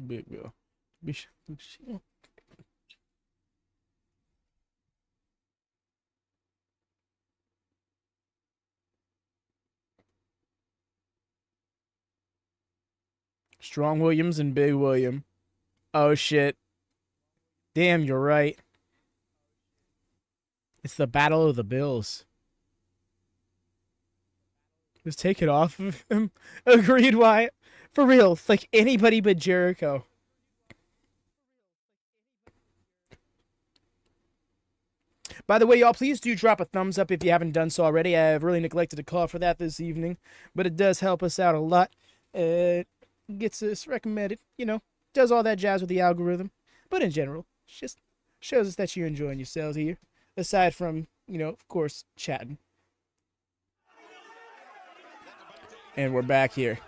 Big Bill. Strong Williams and Big William. Oh, shit. Damn, you're right. It's the Battle of the Bills. Just take it off of him. Agreed, Wyatt. For real, it's like anybody but Jericho. By the way, y'all, please do drop a thumbs up if you haven't done so already. I've really neglected to call for that this evening, but it does help us out a lot. It gets us recommended, you know, does all that jazz with the algorithm. But in general, it's just Shows us that you're enjoying yourselves here. Aside from, you know, of course, chatting. And we're back here.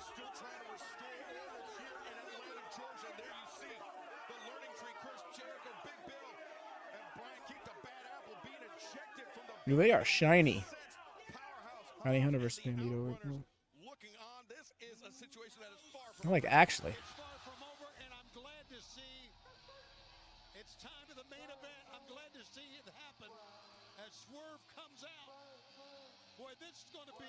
They are shiny. Bounty Hunter versus Bandito. Like, actually. It's time for the main event. I'm glad to see it happen as Swerve comes out. Boy, this is going to be,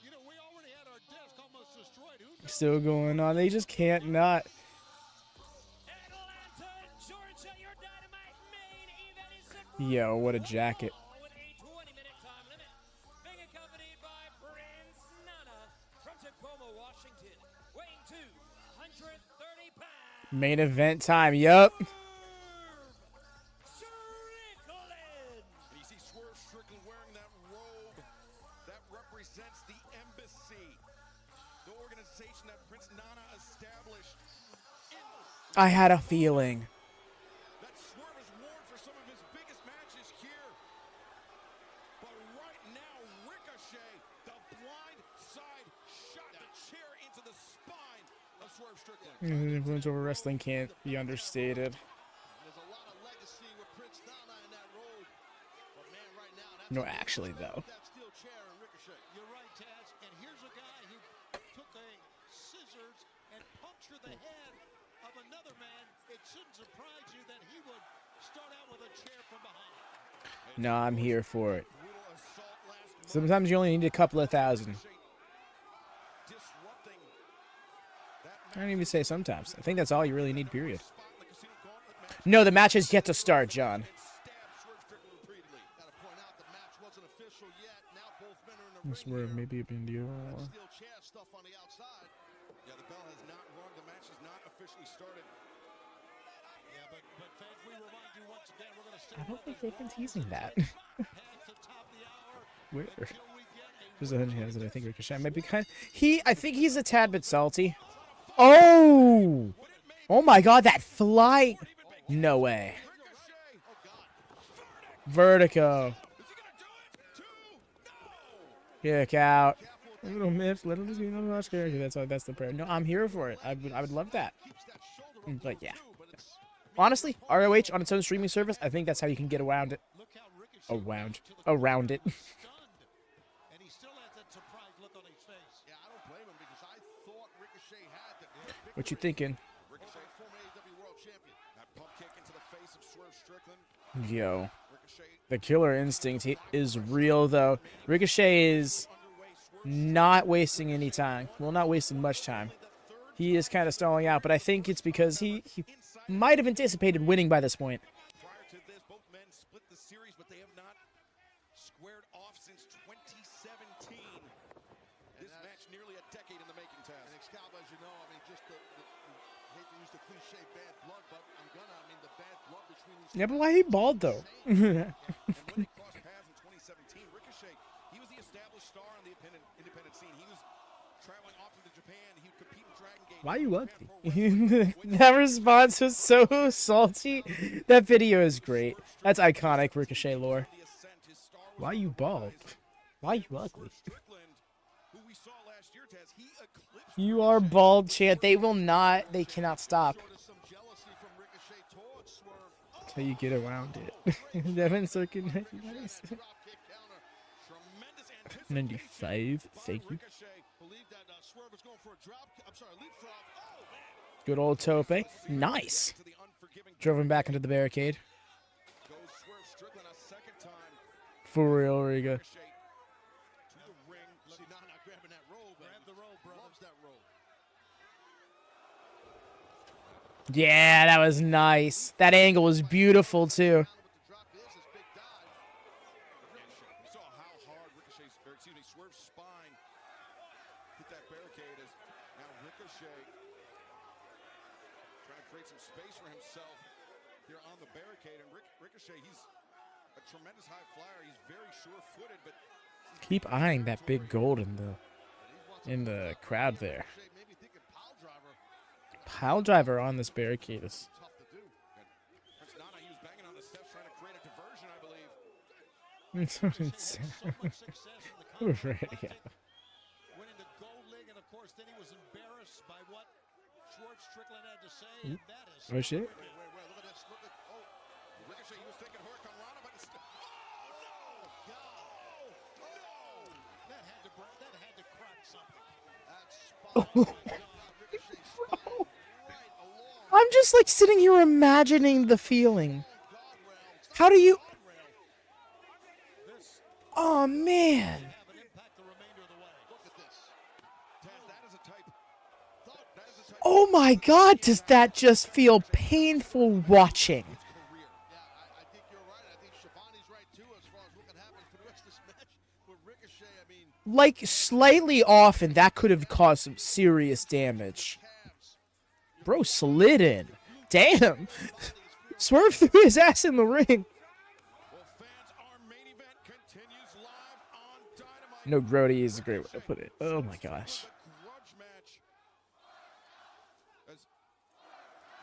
you know, we already had our desk almost destroyed. Still going on. They just can't not. Yo, what a jacket. Main event time, yup. And you see Swerve Strickland wearing that robe that represents the embassy, the organization that Prince Nana established. I had a feeling. That Swerve has worn for some of his biggest matches here. But right now, Ricochet, the blind side shot the chair into the spine of Swerve Strickland. The influence over wrestling can't be understated. There's a lot of legacy with Prince Nana in that robe. But man, right now, that's No, actually, though. that steel chair and Ricochet. You're right, Taz. And here's a guy who took a scissors and punctured the head of another man. It shouldn't surprise you that he would start out with a chair from behind. No, I'm here for it. Sometimes you only need a couple of thousand. I don't even say sometimes. I think that's all you really need, period. No, the match is yet to start, John. Swerve maybe a big deal. Yeah, the bell has not rung. The match has not officially started. Yeah, but fans, we remind you once again, we're going to I don't think they've been teasing that. Where? There's a hunch has it. I think Ricochet might be kind. I think he's a tad bit salty. Oh! Oh my God, that flight! No way. Vertigo. Kick out. Little miss, little just not scared. That's the prayer. No, I'm here for it. I would love that. But yeah. Honestly, ROH on its own streaming service, I think that's how you can get around it. Around it. What you thinking? Yo. The killer instinct is real, though. Ricochet is not wasting any time. Well, not wasting much time. He is kind of stalling out, but I think it's because he might have anticipated winning by this point. Prior to this, both men split the series, but they have not squared off since 2017. This match nearly a decade in the making, Taz. And Excalibur, as you know, I mean, just hate to use the cliche bad blood, but I'm gonna, I mean, the bad blood between these. Yeah, but why he bald, though? And when they crossed paths in 2017, Ricochet, he was the established star on the independent scene. He was traveling often to Japan. He would compete in Dragon Gate. Why are you ugly? That response was so salty. That video is great. That's iconic Ricochet lore. Why you bald? Why you ugly? You are bald, chant. They will not. They cannot stop. That's how you get around it. Devin Circuit 95. Thank you. Good old Tope. Nice. Drove him back into the barricade. For real, Riga. Yeah, that was nice. That angle was beautiful, too. Swerve's spine hit that barricade as now Ricochet trying to create some space for himself here on the barricade. And Ricochet, he's a tremendous high flyer. He's very sure-footed, but keep eyeing that big gold in the crowd there. Pile driver on this barricade is It's Ricochet had so much success in the contract Right, market, yeah. winning the gold league, and of course, then he was embarrassed by what Strickland had to say, and that is. Oh shit. Wait, look at this. Look at, oh, Ricochet, he was taking Hurricane Rana, but it's, oh, no! God! Oh, no! That had to crack something. That's spot on. Ricochet sliding right along. I'm just like sitting here imagining the feeling. How do you? Oh man. Have an impact the remainder of the way. Look at this. Taz, that is a type. That is a type. Oh my God, does that just feel painful watching? Career. Yeah, I think you're right. I think Shivani's right too, as far as what can happen for the rest of this match with Ricochet. I mean, Like slightly off, and that could have caused some serious damage. Bro slid in. Damn. Swerve threw his ass in the ring. well, fans, our main event continues live on Dynamite. No, grody is a great way to put it. Oh my gosh. The grudge match.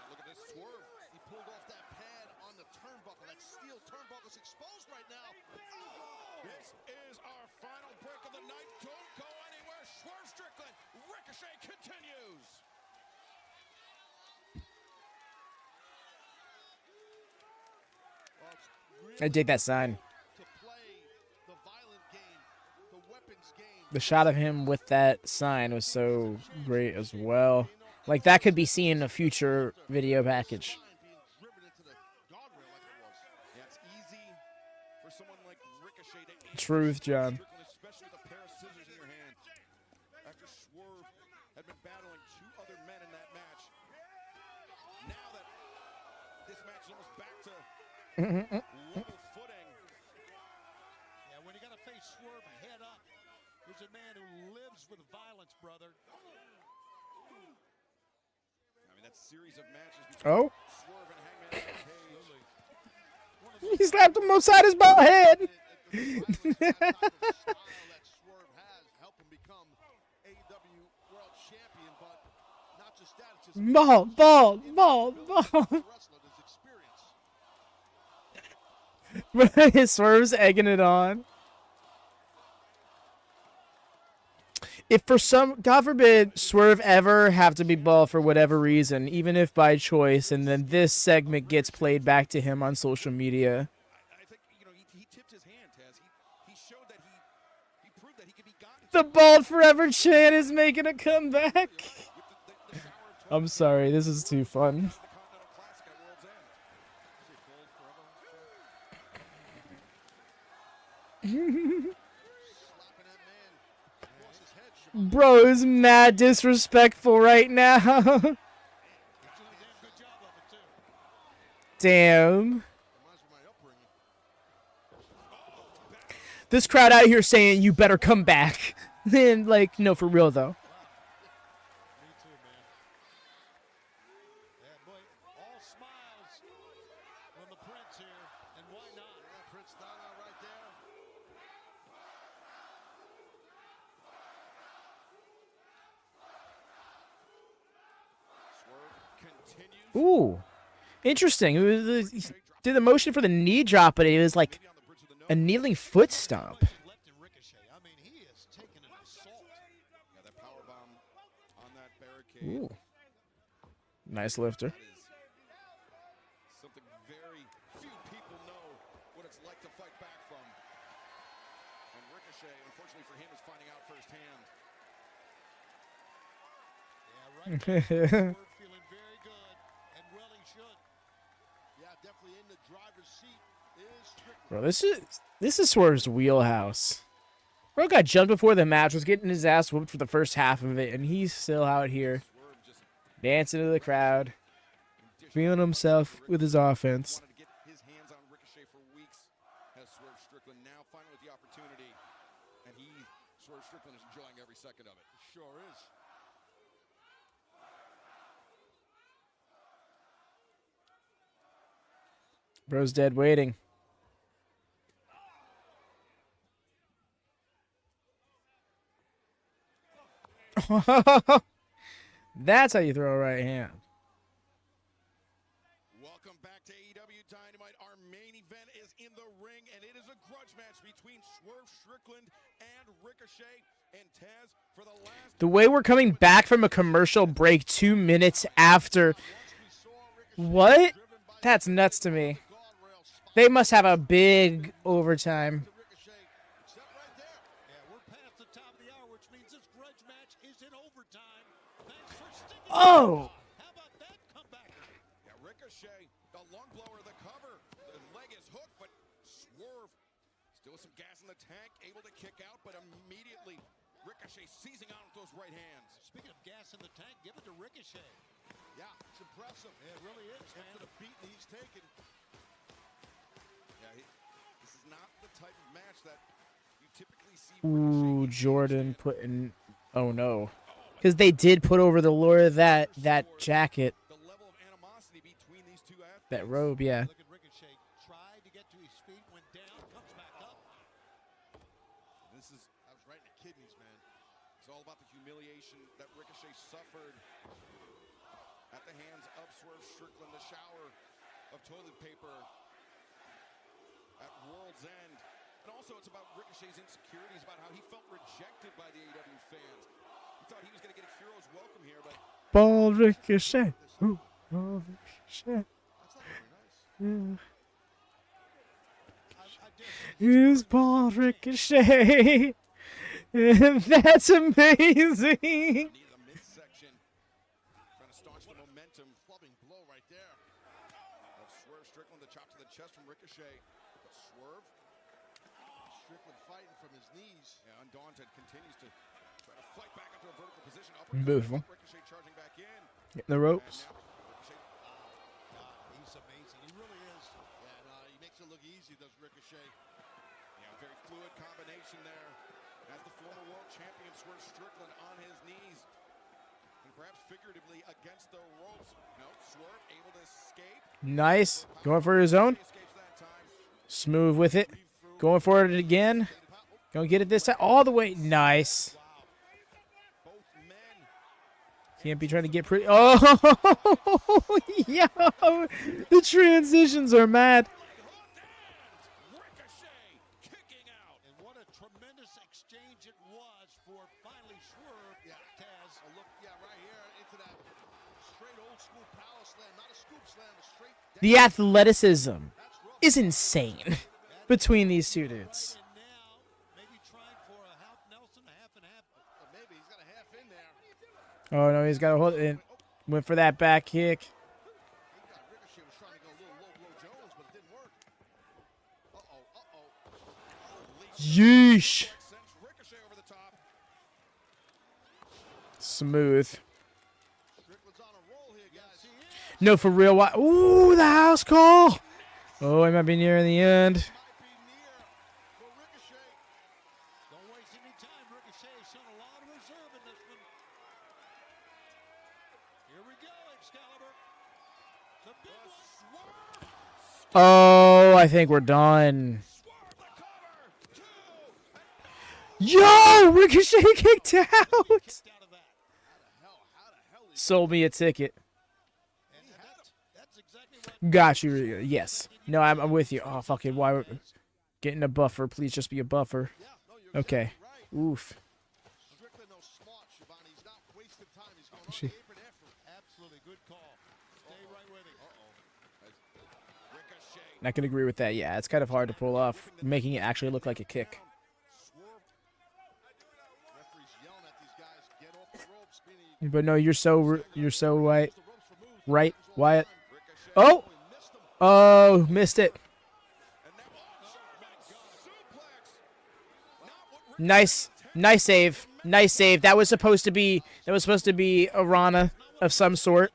Look at this Swerve. He pulled off that pad on the turnbuckle. That steel turnbuckle is exposed right now. This is our final break of the night. Don't go anywhere. Swerve Strickland. Ricochet continues. Well, it's really I dig that sign. to play the violent game, the weapons game. The shot of him with that sign was so great as well. Like that could be seen in a future video package. Being driven into the guardrail like it was. Yeah, it's easy for someone like Ricochet to aim Truth, John. Strickland, especially with a pair of scissors in your hand. After Swerve had been battling two other men in that match. Now that this match is almost back to level footing. Yeah, when you got to face Swerve head up, he's a man who lives with violence, brother. I mean, that series of matches between Oh, Swerve and Hangman on the page. he slapped him upside his bald head. The violence, style that Swerve has helped him become AEW World Champion, but not just that, it's his Bald. wrestler, his experience. His Swerve's egging it on. If for some, God forbid, Swerve ever have to be bald for whatever reason, even if by choice, and then this segment gets played back to him on social media. I think, you know, he tipped his hand, Taz. He showed that he proved that he could be gotten. The bald forever chant is making a comeback. I'm sorry, this is too fun. The Continental Classic at World's End. Is it gold forever? Slapping that man across his head. Shivani Bro is mad disrespectful right now. He's doing a damn good job of it, too. Damn. reminds me of my upbringing. This crowd out here saying you better come back. And like, no, for real though. Me too, man. Yeah, boy, all smiles from the Prince here, and why not? Yeah, Prince Nana right there. Swerve continues. Ooh, interesting. It was, he did the motion for the knee drop, but it was like On the bridge of the a nose. kneeling foot stomp. Left in Ricochet. I mean, he is taking an assault. Yeah, that power bomb on that barricade. Ooh, nice lifter. That is something very few people know what it's like to fight back from. And Ricochet, unfortunately for him, is finding out firsthand. Yeah, right. Swerve feeling very good, and well he should. Yeah, definitely in the driver's seat is Strickland. Bro, this is Swerve's wheelhouse. Bro got jumped before the match, was getting his ass whooped for the first half of it, and he's still out here Swerve just dancing to the crowd, feeling himself with his offense. wanted to get his hands on Ricochet for weeks. Has Swerve Strickland now finally with the opportunity, and Swerve Strickland is enjoying every second of it. Sure is. Bro's dead waiting. That's how you throw a right hand. Welcome back to AEW Dynamite. Our main event is in the ring, and it is a grudge match between Swerve Strickland and Ricochet and Taz for the last. The way we're coming back from a commercial break 2 minutes after. What? That's nuts to me. They must have a big overtime. Oh! How about that comeback? Yeah, Ricochet, the lung blower, the cover. The leg is hooked, but Swerve still with some gas in the tank, able to kick out, but immediately Ricochet seizing on with those right hands. Speaking of gas in the tank, give it to Ricochet. Yeah, it's impressive. Yeah, it really is, man. After the beating he's taken. Yeah, this is not the type of match that you typically see. Ooh, Jordan putting. Oh no. Because they did put over the lure that jacket. The level of animosity between these two athletes. That robe, yeah. Look at Ricochet. Tried to get to his feet, went down, comes back up. This is, I was right in the kidneys, man. It's all about the humiliation that Ricochet suffered at the hands of Swerve Strickland, the shower of toilet paper at World's End. And also it's about Ricochet's insecurities, about how he felt rejected by the AEW fans. He thought he was going to get a hero's welcome here, but... Ball Ricochet. Ooh, ball Ricochet. Yeah. Here's Ball Ricochet. That's amazing. The midsection. Trying to staunch the momentum. Clubbing blow right there. Swerve Strickland, the chop to the chest from Ricochet. But Swerve. Strickland fighting from his knees. Yeah, Undaunted continues to try to fight back into a vertical position. Beautiful. Ricochet charging back in. Getting the ropes. He's amazing. He really is. Yeah, he makes it look easy, does Ricochet. Yeah, very fluid combination there. As the former world champion, Swerve Strickland on his knees. And perhaps figuratively against the ropes. No, Swerve able to escape. Nice. Going for his own. Smooth with it. Going for it again. Gonna get it this time. All the way. Nice. Can't be trying to get pretty. Oh, yo. The transitions are mad. Ricochet kicking out. And what a tremendous exchange it was for finally Swerve. Yeah, Taz. A look, yeah, right here into that straight old school power slam. Not a scoop slam, a straight. The athleticism is insane between these two dudes. And now, maybe trying for a half Nelson, a half and half. Maybe he's got a half in there. Oh, no, he's got to hold it. Went for that back kick. Ricochet was trying to go a little low blow Jones, but it didn't work. Yeesh. Sends Ricochet over the top. Smooth. Strickland's on a roll here, guys. No, for real. Why? Ooh, the house call. Oh, he might be near the end. Might be near for Ricochet. Don't waste any time. Ricochet has shown a lot of reserve in this one. Here we go, Excalibur. The big one. Oh, I think we're done. Yo, Ricochet kicked out. Sold me a ticket. Got you. Yes. No, I'm with you. Oh, fucking why? Getting a buffer. Please just be a buffer. Okay. Oof. Absolutely good call. Stay right with him. Not gonna agree with that. Yeah, it's kind of hard to pull off, making it actually look like a kick. But no, you're so right, Wyatt. Oh, missed it. Nice save. Nice save. That was supposed to be a Rana of some sort,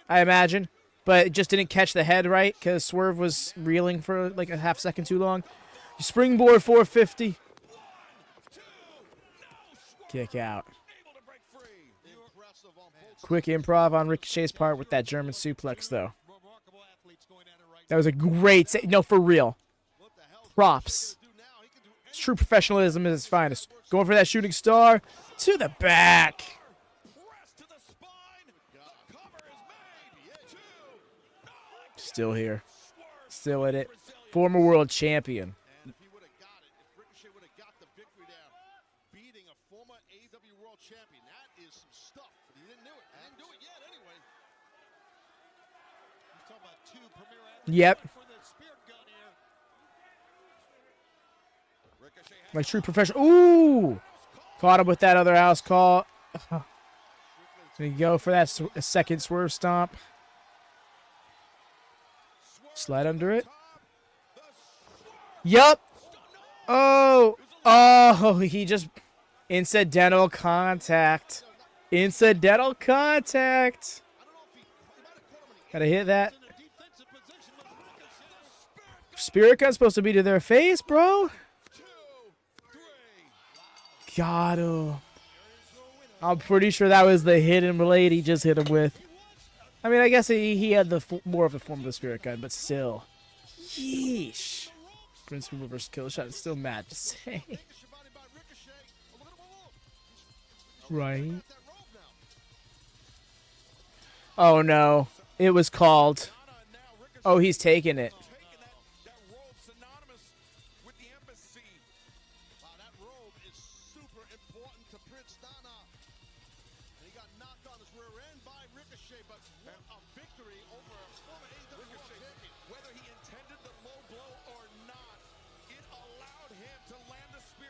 I imagine, but it just didn't catch the head right because Swerve was reeling for like a half second too long. Springboard 450. Kick out. Quick improv on Ricochet's part with that German suplex, though. That was a great save. No, for real. Props. It's true professionalism at its finest. Going for that shooting star to the back. Still here. Still in it. Former world champion. And if he would have got it, if Ricochet would have got the victory there, beating a former AEW World Champion, that is some stuff. But he didn't do it. He didn't do it yet anyway. He's talking about two premier athletes. Yep. For the spear gun here. Ricochet has My true professional. Ooh! Caught him with that other house call. There you go for that second swerve stomp. Slide under it. Yup. Oh. Oh, he just... Incidental contact. Incidental contact. Gotta hit that. Spirit Gun's supposed to be to their face, bro. Got him. I'm pretty sure that was the hidden blade he just hit him with. I mean, I guess he had the more of a form of the Spirit Gun, but still. Yeesh. Prince Remover versus Kill Shot is still mad to say. Right. Oh no. It was called. Oh, he's taking it.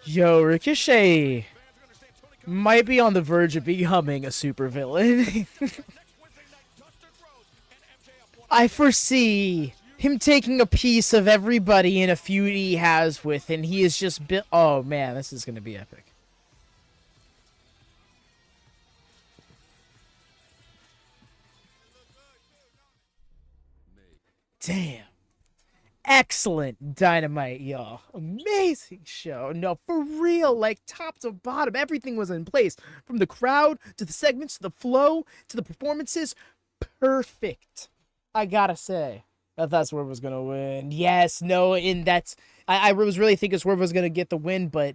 Yo, Ricochet might be on the verge of becoming a supervillain. I foresee him taking a piece of everybody in a feud he has with, and he is just oh man, this is gonna be epic. Damn. Excellent Dynamite, y'all. Amazing show. No, for real, like top to bottom, everything was in place. From the crowd, to the segments, to the flow, to the performances. Perfect. I gotta say. I thought Swerve was gonna win. Yes, no, and that's... I was really thinking Swerve was gonna get the win, but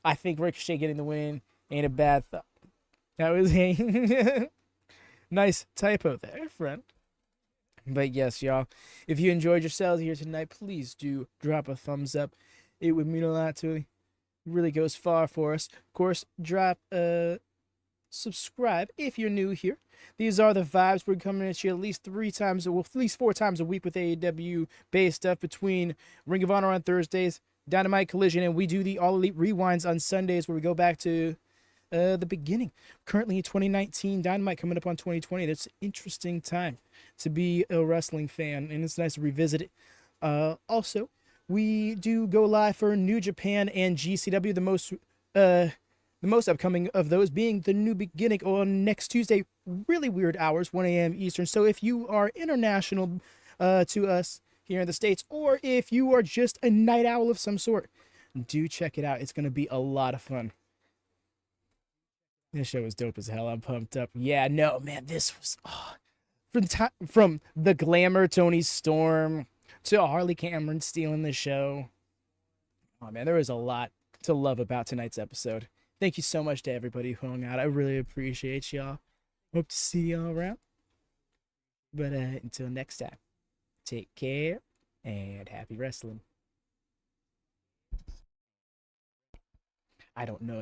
I think Ricochet getting the win ain't a bad thought. That was a nice typo there, friend. But yes, y'all, if you enjoyed yourselves here tonight, please do drop a thumbs up. It would mean a lot to me. It really goes far for us. Of course, drop a subscribe if you're new here. These are the vibes. We're coming at you at least 4 times a week with AEW based stuff between Ring of Honor on Thursdays, Dynamite Collision, and we do the All Elite Rewinds on Sundays where we go back to the beginning. Currently in 2019, Dynamite coming up on 2020. That's an interesting time to be a wrestling fan, and it's nice to revisit it. Also, we do go live for New Japan and GCW, the most upcoming of those being the New Beginning on next Tuesday, really weird hours, 1 a.m. Eastern. So if you are international to us here in the States, or if you are just a night owl of some sort, do check it out. It's going to be a lot of fun. This show was dope as hell. I'm pumped up. Yeah, no, man, this was... From the glamour Toni Storm to Harley Cameron stealing the show. Oh, man, there was a lot to love about tonight's episode. Thank you so much to everybody who hung out. I really appreciate y'all. Hope to see y'all around. But until next time, take care and happy wrestling. I don't know.